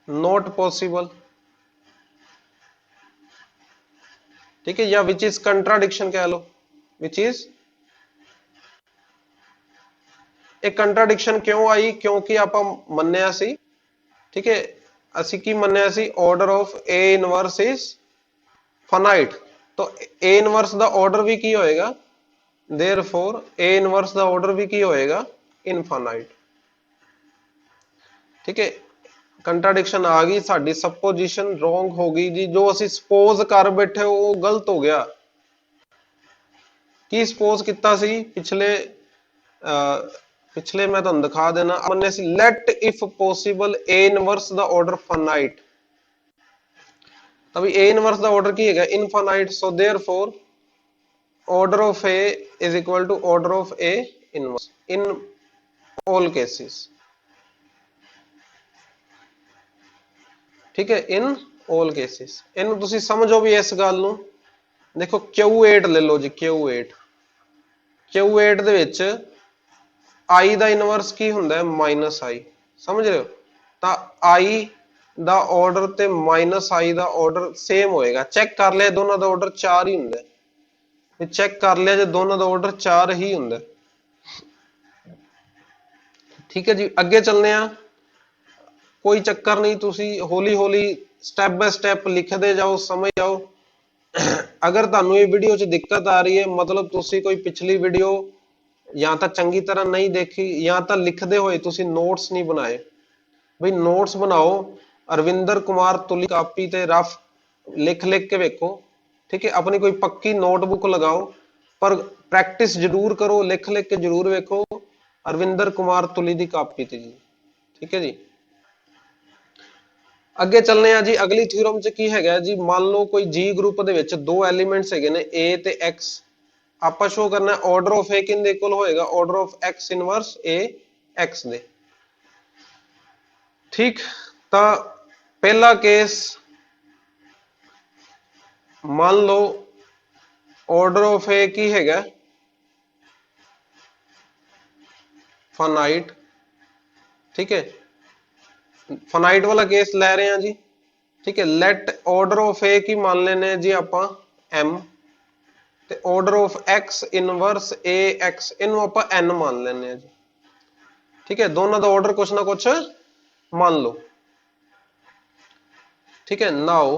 not possible ठीक है या which is contradiction कह लो which is एक contradiction क्यों आई क्योंकि आप ਮੰਨਿਆ ਸੀ ठीक है ਅਸੀਂ ਕੀ ਮੰਨਿਆ ਸੀ order of a inverse is finite तो a ਇਨਵਰਸ ਦਾ ਆਰਡਰ ਵੀ ਕੀ ਹੋਏਗਾ therefore a ਇਨਵਰਸ ਦਾ ਆਰਡਰ ਵੀ ਕੀ ਹੋਏਗਾ ਇਨਫਾਈਨਾਈਟ ठीक है ਕੰਟਰਡਿਕਸ਼ਨ ਆ ਗਈ ਸਾਡੀ ਸਪੋਜੀਸ਼ਨ ਰੋਂਗ ਹੋ ਗਈ ਜੀ ਜੋ ਅਸੀਂ ਸਪੋਜ਼ ਕਰ ਬੈਠੇ ਉਹ ਗਲਤ ਹੋ ਗਿਆ ਕੀ ਸਪੋਜ਼ ਕੀਤਾ ਸੀ ਪਿਛਲੇ ਮੈਂ ਤੁਹਾਨੂੰ ਦਿਖਾ ਦੇਣਾ ਮੰਨੇ ਸੀ let if possible a inverse ਦਾ ਆਰਡਰ ਫਾਈਨਾਈਟ ਤਾਂ ਵੀ a ਇਨਵਰਸ ਦਾ ਆਰਡਰ ਕੀ ਹੈਗਾ infinite so therefore order of a is equal to order of a inverse in all cases ठीक है in all cases ਇਹਨੂੰ ਤੁਸੀਂ ਸਮਝੋ ਵੀ ਇਸ ਗੱਲ ਨੂੰ ਦੇਖੋ Q8 ਲੈ ਲਓ ਜੀ Q8 Q8 ਦੇ ਵਿੱਚ i ਦਾ ਇਨਵਰਸ ਕੀ ਹੁੰਦਾ ਹੈ -i ਸਮਝ ਰਹੇ ਹੋ ਤਾਂ i ਦਾ ਆਰਡਰ ਤੇ -i ਦਾ ਆਰਡਰ ਸੇਮ ਹੋਏਗਾ ਚੈੱਕ ਕਰ ਲਿਆ ਦੋਨਾਂ ਦਾ ਆਰਡਰ 4 ਹੀ ਹੁੰਦਾ ਹੈ ਚੈੱਕ ਕਰ ਲਿਆ ਜੇ ਦੋਨਾਂ ਦਾ ਆਰਡਰ 4 ਹੀ ਹੁੰਦਾ ਠੀਕ ਹੈ ਜੀ ਅੱਗੇ ਚੱਲਦੇ ਆ ਕੋਈ ਚੱਕਰ ਨਹੀਂ ਤੁਸੀਂ ਹੌਲੀ ਹੌਲੀ ਸਟੈਪ ਬਾय ਸਟੈਪ ਲਿਖਦੇ ਜਾਓ ਸਮਝ ਜਾਓ ਅਗਰ ਤੁਹਾਨੂੰ ਇਹ ਵੀਡੀਓ 'ਚ ਦਿੱਕਤ ਆ ਰਹੀ ਹੈ ਮਤਲਬ ਤੁਸੀਂ ਕੋਈ ਪਿਛਲੀ ਵੀਡੀਓ ਜਾਂ ਤਾਂ ਚੰਗੀ ਤਰ੍ਹਾਂ ਨਹੀਂ ਦੇਖੀ ਜਾਂ ਤਾਂ ਲਿਖਦੇ ਹੋਏ ਤੁਸੀਂ ਨੋਟਸ ਨਹੀਂ ਬਣਾਏ ਬਈ ਨੋਟਸ ਬਣਾਓ ਅਰਵਿੰਦਰ ਕੁਮਾਰ ਤੁਲੀ ਕਾਪੀ ਤੇ ਰਫ ਲਿਖ ਕੇ ਵੇਖੋ ठीक है अपनी कोई पक्की नोटबुक लगाओ पर प्रैक्टिस जरूर करो लिख के जरूर देखो अरविंदर कुमार तुली दी कापी थी जी ठीक है जी ਅੱਗੇ ਚੱਲਨੇ ਆ ਜੀ ਅਗਲੀ ਥਿਊਰਮ ਚ ਕੀ ਹੈਗਾ ਜੀ ਮੰਨ ਲਓ ਕੋਈ G ਗਰੁੱਪ ਦੇ ਵਿੱਚ ਦੋ ਐਲੀਮੈਂਟਸ ਹੈਗੇ ਨੇ A ਤੇ X ਆਪਾਂ ਸ਼ੋ ਕਰਨਾ ਆਰਡਰ ਆਫ A ਕਿੰਦੇ ਇਕੁਅਲ ਹੋਏਗਾ order of X inverse A X ਦੇ ਠੀਕ ਤਾਂ ਪਹਿਲਾ ਕੇਸ मान लो ऑर्डर ऑफ ए की हैगा फाइनाइट ठीक है फाइनाइट वाला केस ले रहे हैं जी ठीक है लेट ऑर्डर ऑफ ए की मान लेने जी आपां m ते order of x inverse a x इनू आपां n मान लेने हैं जी ठीक है दोनों का ऑर्डर कुछ ना कुछ मान लो ठीक है नाउ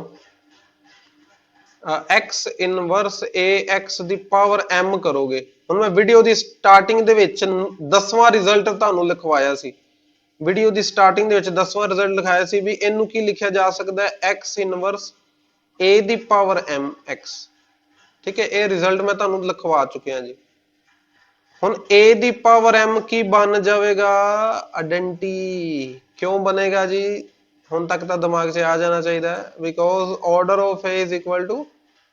x ਇਨਵਰਸ ax ਦੀ ਪਾਵਰ m ਕਰੋਗੇ ਹੁਣ ਮੈਂ ਵੀਡੀਓ ਦੀ ਸਟਾਰਟਿੰਗ ਦੇ ਵਿੱਚ 10ਵਾਂ ਰਿਜ਼ਲਟ ਤੁਹਾਨੂੰ ਲਿਖਵਾਇਆ ਸੀ ਵੀਡੀਓ ਦੀ ਸਟਾਰਟਿੰਗ ਦੇ ਵਿੱਚ 10ਵਾਂ ਰਿਜ਼ਲਟ ਲਿਖਾਇਆ ਸੀ ਵੀ ਇਹਨੂੰ ਕੀ ਲਿਖਿਆ ਜਾ ਸਕਦਾ ਹੈ x ਇਨਵਰਸ a ਦੀ ਪਾਵਰ m x ਠੀਕ ਹੈ ਇਹ ਰਿਜ਼ਲਟ ਮੈਂ ਤੁਹਾਨੂੰ ਲਿਖਵਾ ਚੁੱਕਿਆ ਜੀ ਹੁਣ a ਦੀ ਪਾਵਰ m ਕੀ ਬਣ ਜਾਵੇਗਾ ਆਇਡੈਂटिटी ਕਿਉਂ ਬਣੇਗਾ ਜੀ ਹੁਣ ਤੱਕ ਤਾਂ ਦਿਮਾਗ 'ਚ ਆ ਜਾਣਾ ਚਾਹੀਦਾ ਹੈ because order of a is equal to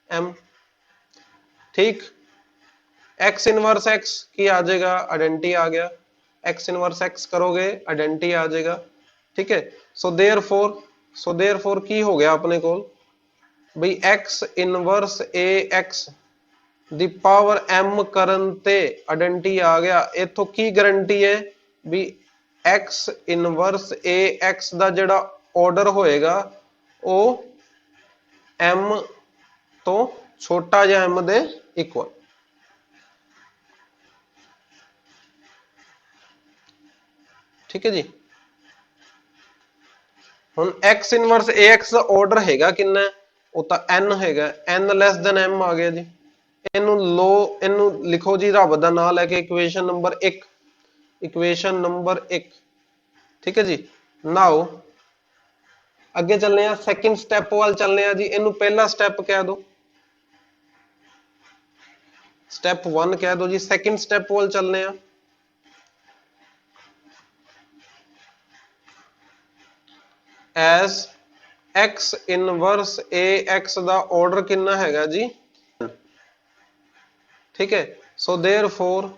m ठीक x इनवर्स x की आ जाएगा आइडेंटिटी आ गया x इनवर्स x करोगे आइडेंटिटी आ जाएगा ठीक है सो देयरफॉर की हो गया अपने को भाई x inverse a x the power m करन ते आइडेंटिटी आ गया इथों की गारंटी है भी x इनवर्स a x दा जेड़ा ऑर्डर होएगा वो m तो छोटा या m दे इक्वल ठीक है जी हुन x इनवर्स ax ਦਾ ਆਰਡਰ ਹੈਗਾ ਕਿੰਨਾ ਉਹ ਤਾਂ n ਹੈਗਾ n ਲੈਸ ਦੈਨ m ਆ ਗਿਆ ਜੀ ਇਹਨੂੰ ਲਿਖੋ ਜੀ ਰੱਬ ਦਾ ਨਾਮ ਲੈ ਕੇ ਇਕੁਏਸ਼ਨ ਨੰਬਰ 1 ठीक है जी ਨਾਓ ਅੱਗੇ ਚੱਲਨੇ ਆ ਸੈਕਿੰਡ ਸਟੈਪ ਵੱਲ ਚੱਲਨੇ ਆ ਜੀ। ਇਹਨੂੰ ਪਹਿਲਾ ਸਟੈਪ ਕਹਿ ਦੋ, ਸਟੈਪ 1 ਕਹਿ ਦੋ ਜੀ। ਸੈਕਿੰਡ ਸਟੈਪ ਵੱਲ ਚੱਲਨੇ ਆ। as x ਇਨਵਰਸ ax ਦਾ ਆਰਡਰ ਕਿੰਨਾ ਹੈਗਾ ਜੀ, ਠੀਕ ਹੈ। So therefore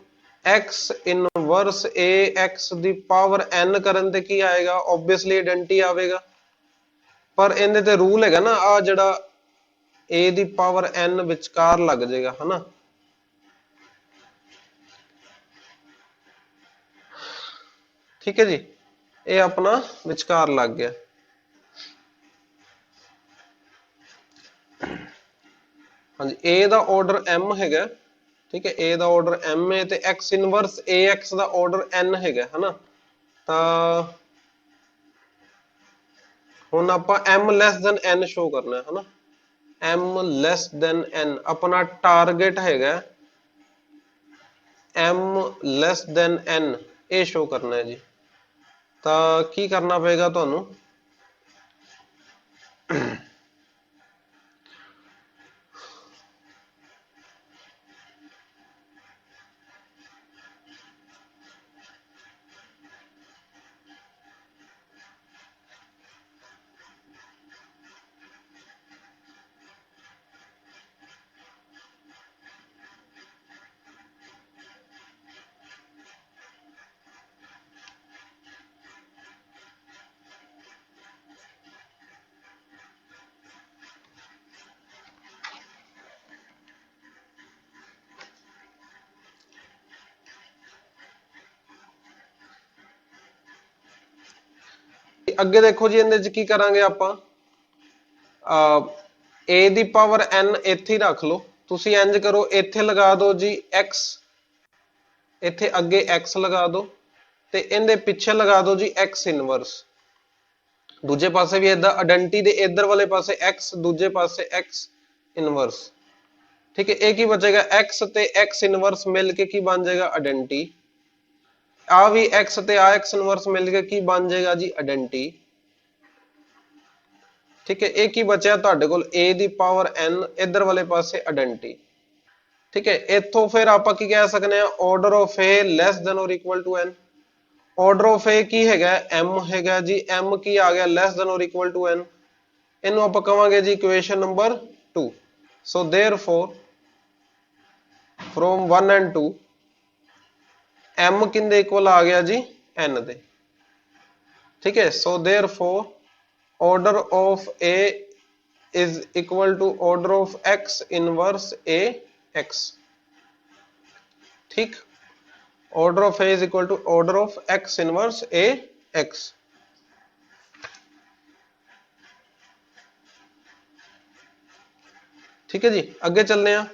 x inverse ax ਦੀ ਪਾਵਰ n ਕਰਨ ਤੇ ਕੀ ਆਏਗਾ, ਆਬਵੀਅਸਲੀ ਆਇਡੈਂਟੀ ਆਵੇਗਾ। ਪਰ ਇਹਦੇ ਤੇ ਰੂਲ ਹੈਗਾ ਨਾ, ਆ ਜਿਹੜਾ a ਦੀ ਪਾਵਰ n ਵਿਚਕਾਰ ਲੱਗ ਜਾਏਗਾ ਹਨਾ। ਠੀਕ ਹੈ ਜੀ, ਇਹ ਆਪਣਾ ਵਿਚਕਾਰ ਲੱਗ ਗਿਆ। ਹਾਂਜੀ a ਦਾ ਆਰਡਰ m ਹੈਗਾ, ਠੀਕ ਹੈ। a ਦਾ ਆਰਡਰ m ਹੈ ਤੇ x ਇਨਵਰਸ ax ਦਾ ਆਰਡਰ n ਹੈਗਾ ਹਨਾ। ਤਾਂ ਹੁਣ ਆਪਾਂ m less than n show ਕਰਨਾ ਹੈ ਹਨਾ। m ਲੈਸ ਦੈਨ n ਆਪਣਾ ਟਾਰਗੇਟ ਹੈਗਾ, m ਲੈਸ ਦੈਨ n ਇਹ ਸ਼ੋ ਕਰਨਾ ਹੈ ਜੀ। ਤਾਂ ਕੀ ਕਰਨਾ ਪਏਗਾ ਤੁਹਾਨੂੰ, ਅੱਗੇ ਦੇਖੋ ਜੀ। ਇਹਦੇ ਚ ਕੀ ਕਰਾਂਗੇ ਆਪਾਂ, a ਦੀ ਪਾਵਰ n ਇੱਥੇ ਹੀ ਰੱਖ ਲਓ। ਤੁਸੀਂ ਇੰਜ ਕਰੋ, ਇੱਥੇ ਲਗਾ ਦਿਓ ਜੀ x, ਇੱਥੇ ਅੱਗੇ x ਲਗਾ ਦਿਓ ਤੇ ਇਹਦੇ ਪਿੱਛੇ ਲਗਾ ਦਿਓ ਜੀ x ਇਨਵਰਸ। ਦੂਜੇ ਪਾਸੇ ਵੀ ਇਦਾਂ, ਆਇਡੈਂਟੀ ਦੇ ਇਧਰ ਵਾਲੇ ਪਾਸੇ x, ਦੂਜੇ ਪਾਸੇ x ਇਨਵਰਸ। ਠੀਕ ਹੈ, ਇਹ ਕੀ ਬਚੇਗਾ, x ਤੇ x ਇਨਵਰਸ ਮਿਲ ਕੇ ਕੀ ਬਣ ਜਾਏਗਾ, ਆਇਡੈਂਟੀ। ਆ ਵੀ x ਤੇ ਆ x ਇਨਵਰਸ ਮਿਲ ਕੇ ਕੀ ਬਣ ਜਾਏਗਾ ਜੀ, ਆਇਡੈਂਟੀ। ਠੀਕ ਹੈ, ਇਹ ਕੀ ਬਚਿਆ ਤੁਹਾਡੇ ਕੋਲ, a ਦੀ ਪਾਵਰ n ਇਧਰ ਵਾਲੇ ਪਾਸੇ ਆਇਡੈਂਟੀ। ਠੀਕ ਹੈ, ਇੱਥੋਂ ਫਿਰ ਆਪਾਂ ਕੀ ਕਹਿ ਸਕਦੇ ਆ, order of a less than or equal to n। Order of a ਕੀ ਹੈਗਾ, m ਹੈਗਾ ਜੀ। m ਕੀ ਆ ਗਿਆ, less than or equal to n। ਇਹਨੂੰ ਆਪਾਂ ਕਵਾਂਗੇ ਜੀ equation number 2। So therefore from 1 and 2 m ਕਿੰਦੇ ਇਕੁਅਲ ਆ ਗਿਆ ਜੀ, n ਦੇ। ਠੀਕ ਹੈ, so therefore order of a is equal to order of x inverse a x। ठीक, order of a is equal to order of x inverse a x। ठीक है जी, आगे चलने हैं।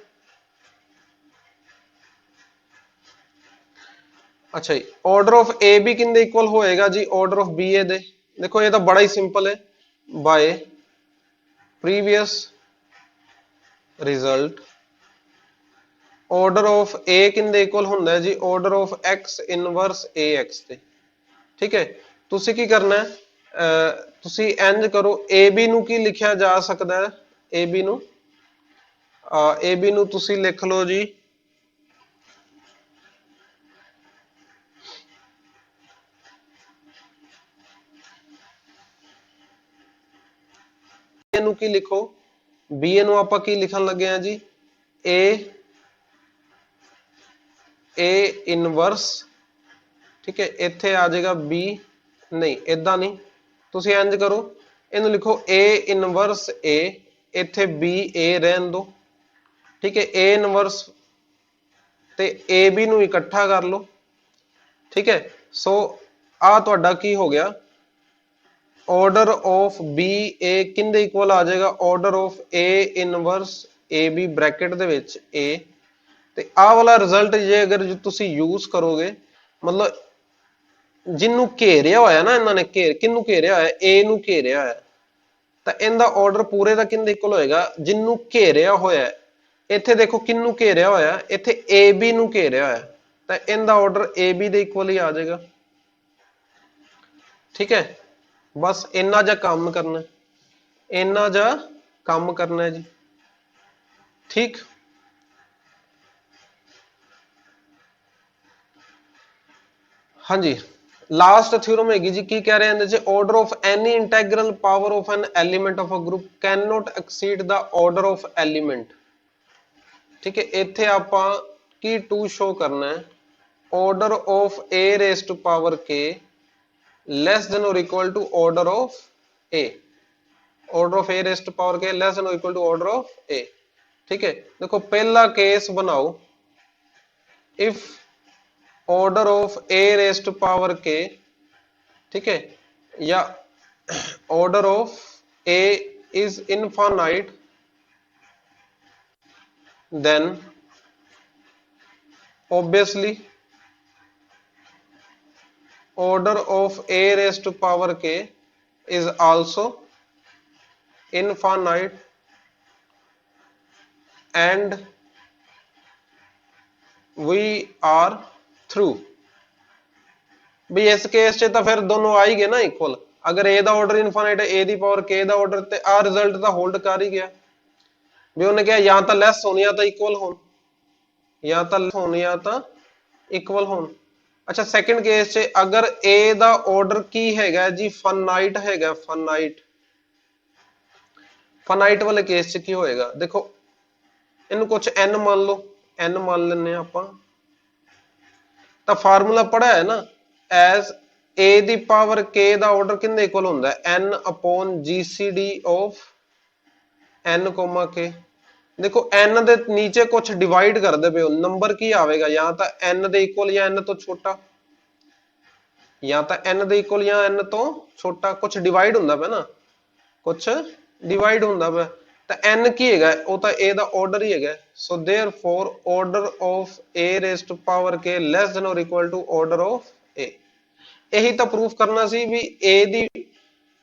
अच्छा जी, ऑर्डर ऑफ ए भी किंदे इक्वल होएगा जी, ऑर्डर ऑफ बी ए दे। देखो ये तो बड़ा ही सिंपल है, by previous result order of a किंदे इक्वल होंदा है जी, order of x inverse a x ते। ठीक है, तुसी की करना है, तुसी इंज करो, ए बी नू की लिखा जा सकता है, ए बी नू तुसी लिख लो जी ਨੂੰ ਕੀ ਲਿਖੋ, ਬੀ ਨੂੰ ਆਪਾਂ ਕੀ ਲਿਖਣ ਲੱਗੇ ਆ ਜੀ, a ਇਨਵਰਸ। ਠੀਕ ਹੈ, ਇੱਥੇ ਆ ਜਾਏਗਾ b, ਨਹੀਂ ਇਦਾਂ ਨਹੀਂ, ਤੁਸੀਂ ਇੰਜ ਕਰੋ, ਇਹਨੂੰ ਲਿਖੋ a ਇਨਵਰਸ a, ਇੱਥੇ b a ਰਹਿਣ ਦੋ। ਠੀਕ ਹੈ, a ਇਨਵਰਸ ਤੇ ab ਨੂੰ ਇਕੱਠਾ ਕਰ ਲਓ। ਠੀਕ ਹੈ, ਸੋ ਆ ਤੁਹਾਡਾ ਕੀ ਹੋ ਗਿਆ, ऑर्डर ऑफ बी ए किंदे इक्वल आ जाएगा, order of a inverse a b bracket दे विच ए। ते आ वाला रिजल्ट जे अगर तुसी यूज करोगे, मतलब जिन्नू घेरिया होया ना इन्होंने, किन्नू घेरिया होया, ए नू घेरिया होया, तां इनदा ऑर्डर पूरे दा किंदे इक्वल होएगा, जिन्नू घेरिया होया। इत्थे देखो किन्नू घेरिया होया, इत्थे ए बी नू घेरिया होया, तां इनदा ऑर्डर ए बी दे इक्वल ही आ जाएगा। ठीक है, बस इन्ना जा काम करना है, इन्ना जा काम करना है जी। ठीक, हाँ जी। लास्ट थ्योरम हैगी जी, की कह रहे हैं जी, order of any integral power of an element of a group can not exceed the order of element. ठीक है, इथे आपां की टू शो करना है, order of A raise to power k less than और equal to order of a, order of A raise to power k less than और equal to order of a. ठीक है, देखो पहला केस बनाओ, if order of A raise to power k, ठीक है, या order of A is infinite, then obviously order of a raised to power k is also infinite and we are through। भी इस केस च तो फिर दोनों आ ही गए ना इक्वल, अगर ए दा ऑर्डर इनफाइनाइट है, ए दी पावर के दा ऑर्डर, ते आ रिजल्ट तो होल्ड कर ही गया। भी उन्हें क्या, या तो लैस होने या तो इक्वल होन, या तो less होने या तो इक्वल होन। अच्छा सेकंड केस च अगर ए दा ऑर्डर की हैगा जी फाइनाइट हैगा, फाइनाइट, फाइनाइट वाले केस च की होएगा, देखो इन्हें कुछ n मान लो, n मान लेने आपां, तो फार्मूला पढ़ा है ना, एज ए दी पावर के दा ऑर्डर किंदे इक्वल होंदा है, n upon GCD of n comma k. देखो n दे नीचे कुछ डिवाइड कर दे पे हो, नंबर की आवेगा, या तो n दे इक्वल या n तो छोटा, या तो n दे इक्वल या n तो छोटा, कुछ डिवाइड होंदा पे ना, कुछ डिवाइड होंदा पे, तो n की हैगा वो तो a दा ऑर्डर ही हैगा। So therefore order of a raise to power k less than और equal to order of a। यही तो प्रूफ करना सी भी a दी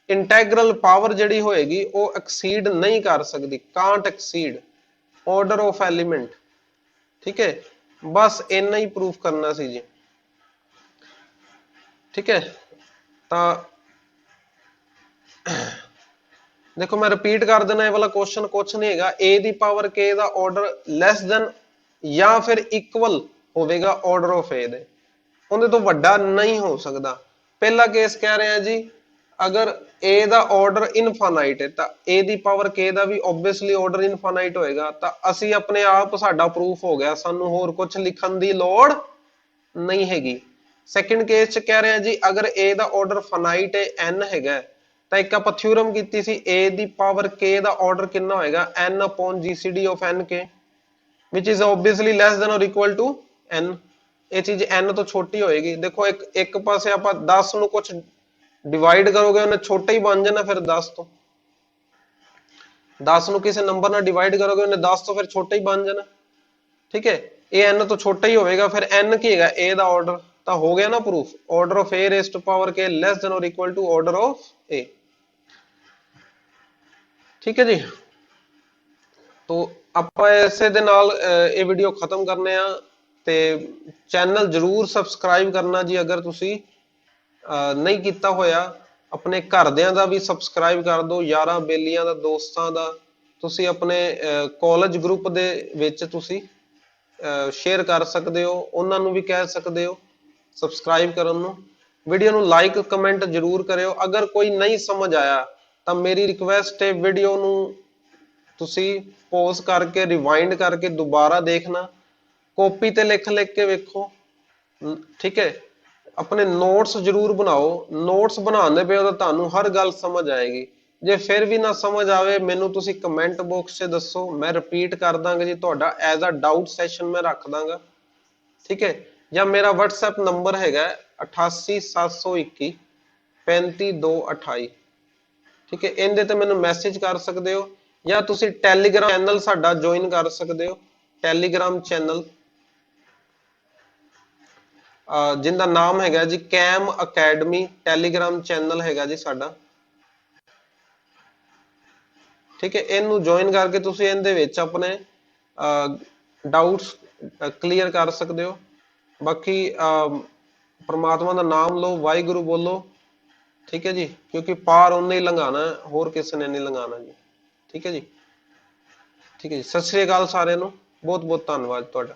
इंटेग्रल पावर जड़ी होएगी वो एक्सीड नहीं कर सकती, can't exceed order of element. ठीक है, बस इतना ही प्रूफ करना सी जी। ठीक है, तो देखो मैं रिपीट कर देना, ये वाला क्वेश्चन कुछ नहीं हैगा, ए दी पावर के दा ऑर्डर लेस देन या फिर इक्वल होवेगा ऑर्डर ऑफ ए दे, ਉਹਦੇ ਤੋਂ ਵੱਡਾ नहीं हो सकता। पहला केस कह रहे हैं जी, अगर a ਦਾ ਆਰਡਰ ਇਨਫਾਈਨਾਈਟ ਹੈ ਤਾਂ a ਦੀ ਪਾਵਰ k ਦਾ ਵੀ ਆਬਵੀਅਸਲੀ ਆਰਡਰ ਇਨਫਾਈਨਾਈਟ ਹੋਏਗਾ, ਤਾਂ ਅਸੀਂ ਆਪਣੇ ਆਪ ਸਾਡਾ ਪ੍ਰੂਫ ਹੋ ਗਿਆ, ਸਾਨੂੰ ਹੋਰ ਕੁਝ ਲਿਖਣ ਦੀ ਲੋੜ ਨਹੀਂ ਹੈਗੀ। ਸੈਕੰਡ ਕੇਸ ਚ ਕਹਿ ਰਹੇ हैं जी, अगर a ਦਾ ਆਰਡਰ ਫਾਈਨਾਈਟ ਹੈ n ਹੈਗਾ, ਤਾਂ ਇੱਕ ਆਪਾਂ ਥਿਊਰਮ ਕੀਤੀ ਸੀ, a ਦੀ ਪਾਵਰ k ਦਾ ਆਰਡਰ ਕਿੰਨਾ ਹੋਏਗਾ, n upon gcd of nk which is obviously less than or equal to n। ਇਹ ਚੀਜ਼ n ਤੋਂ ਛੋਟੀ ਹੋਏਗੀ। ਦੇਖੋ ਇੱਕ ਪਾਸੇ ਆਪਾਂ 10 ਨੂੰ ਕੁਝ डिवाइड करोगे उन्हें छोटा ही बन जाना, फिर 10 तो 10 ਨੂੰ ਕਿਸੇ ਨੰਬਰ ਨਾਲ ਡਿਵਾਈਡ ਕਰੋਗੇ ਉਹਨੇ 10 ਤੋਂ ਫਿਰ ਛੋਟਾ ਹੀ ਬਣ ਜਾਣਾ। ਠੀਕ ਹੈ, ਇਹ n ਤੋਂ ਛੋਟਾ ਹੀ ਹੋਵੇਗਾ, ਫਿਰ n ਕੀ ਹੈਗਾ a ਦਾ ਆਰਡਰ, ਤਾਂ ਹੋ ਗਿਆ ਨਾ proof, order of a raise to power k less than or equal to order of a। ਠੀਕ ਹੈ ਜੀ, तो ਆਪਾਂ ਇਸੇ ਦੇ ਨਾਲ ਇਹ ਵੀਡੀਓ ਖਤਮ ਕਰਨੇ ਆ, ਤੇ ਚੈਨਲ ਜਰੂਰ ਸਬਸਕ੍ਰਾਈਬ ਕਰਨਾ ਜੀ ਅਗਰ ਤੁਸੀਂ नहीं किया होया, अपने घरदियां दा भी सबसक्राइब कर दो, यारां बेलियां दा, दोस्तां दा, तुसी अपने कॉलेज ग्रुप दे विच तुसी शेयर कर सकते हो, उन्हां नूं भी कह सकते हो सबसक्राइब करन नूं। वीडियो नूं लाइक कमेंट जरूर करियो। अगर कोई नहीं समझ आया तो मेरी रिक्वेस्ट है, वीडियो नूं तुसी पॉज करके रिवाइंड करके दोबारा देखना, कॉपी ते लिख लिख के वेखो। ठीक है, अपने नोट्स जरूर बनाओ, नोट्स बनाने पे तो ਤੁਹਾਨੂੰ हर गल समझ आएगी। जे फिर भी ना समझ आवे मैनू तुसी कमेंट बॉक्स से दसो, मैं रिपीट कर दांगा जी, ਤੁਹਾਡਾ एज अ डाउट सैशन मैं रख दांगा। ठीक है, या मेरा WhatsApp नंबर हैगा 88 721 35 2 28। ठीक है, इनदे ते मैनू मैसेज कर सकते हो, या तुसी टैलीग्राम चैनल साडा ज्वाइन कर सकते हो, टैलीग्राम चैनल जिंदा नाम हैगा जी कैम अकैडमी, टैलीग्राम चैनल हैगा जी साडा। ठीक है, इनू ज्वाइन करके तुसी इहदे विच अपने डाउट्स क्लीयर कर सकते हो। बाकी परमात्मा दा नाम लो, वाहिगुरू बोलो, ठीक है जी, क्योंकि पार ਉਹਨੇ ਹੀ ਲੰਘਾਣਾ ਹੈ, ਹੋਰ ਕਿਸੇ ਨੇ ਨਹੀਂ ਲੰਘਾਣਾ ਜੀ। ਠੀਕ ਹੈ ਜੀ, ਠੀਕ ਹੈ ਜੀ, ਸਤਿ ਸ੍ਰੀ ਅਕਾਲ ਸਾਰਿਆਂ ਨੂੰ, ਬਹੁਤ ਬਹੁਤ ਧੰਨਵਾਦ ਤੁਹਾਡਾ।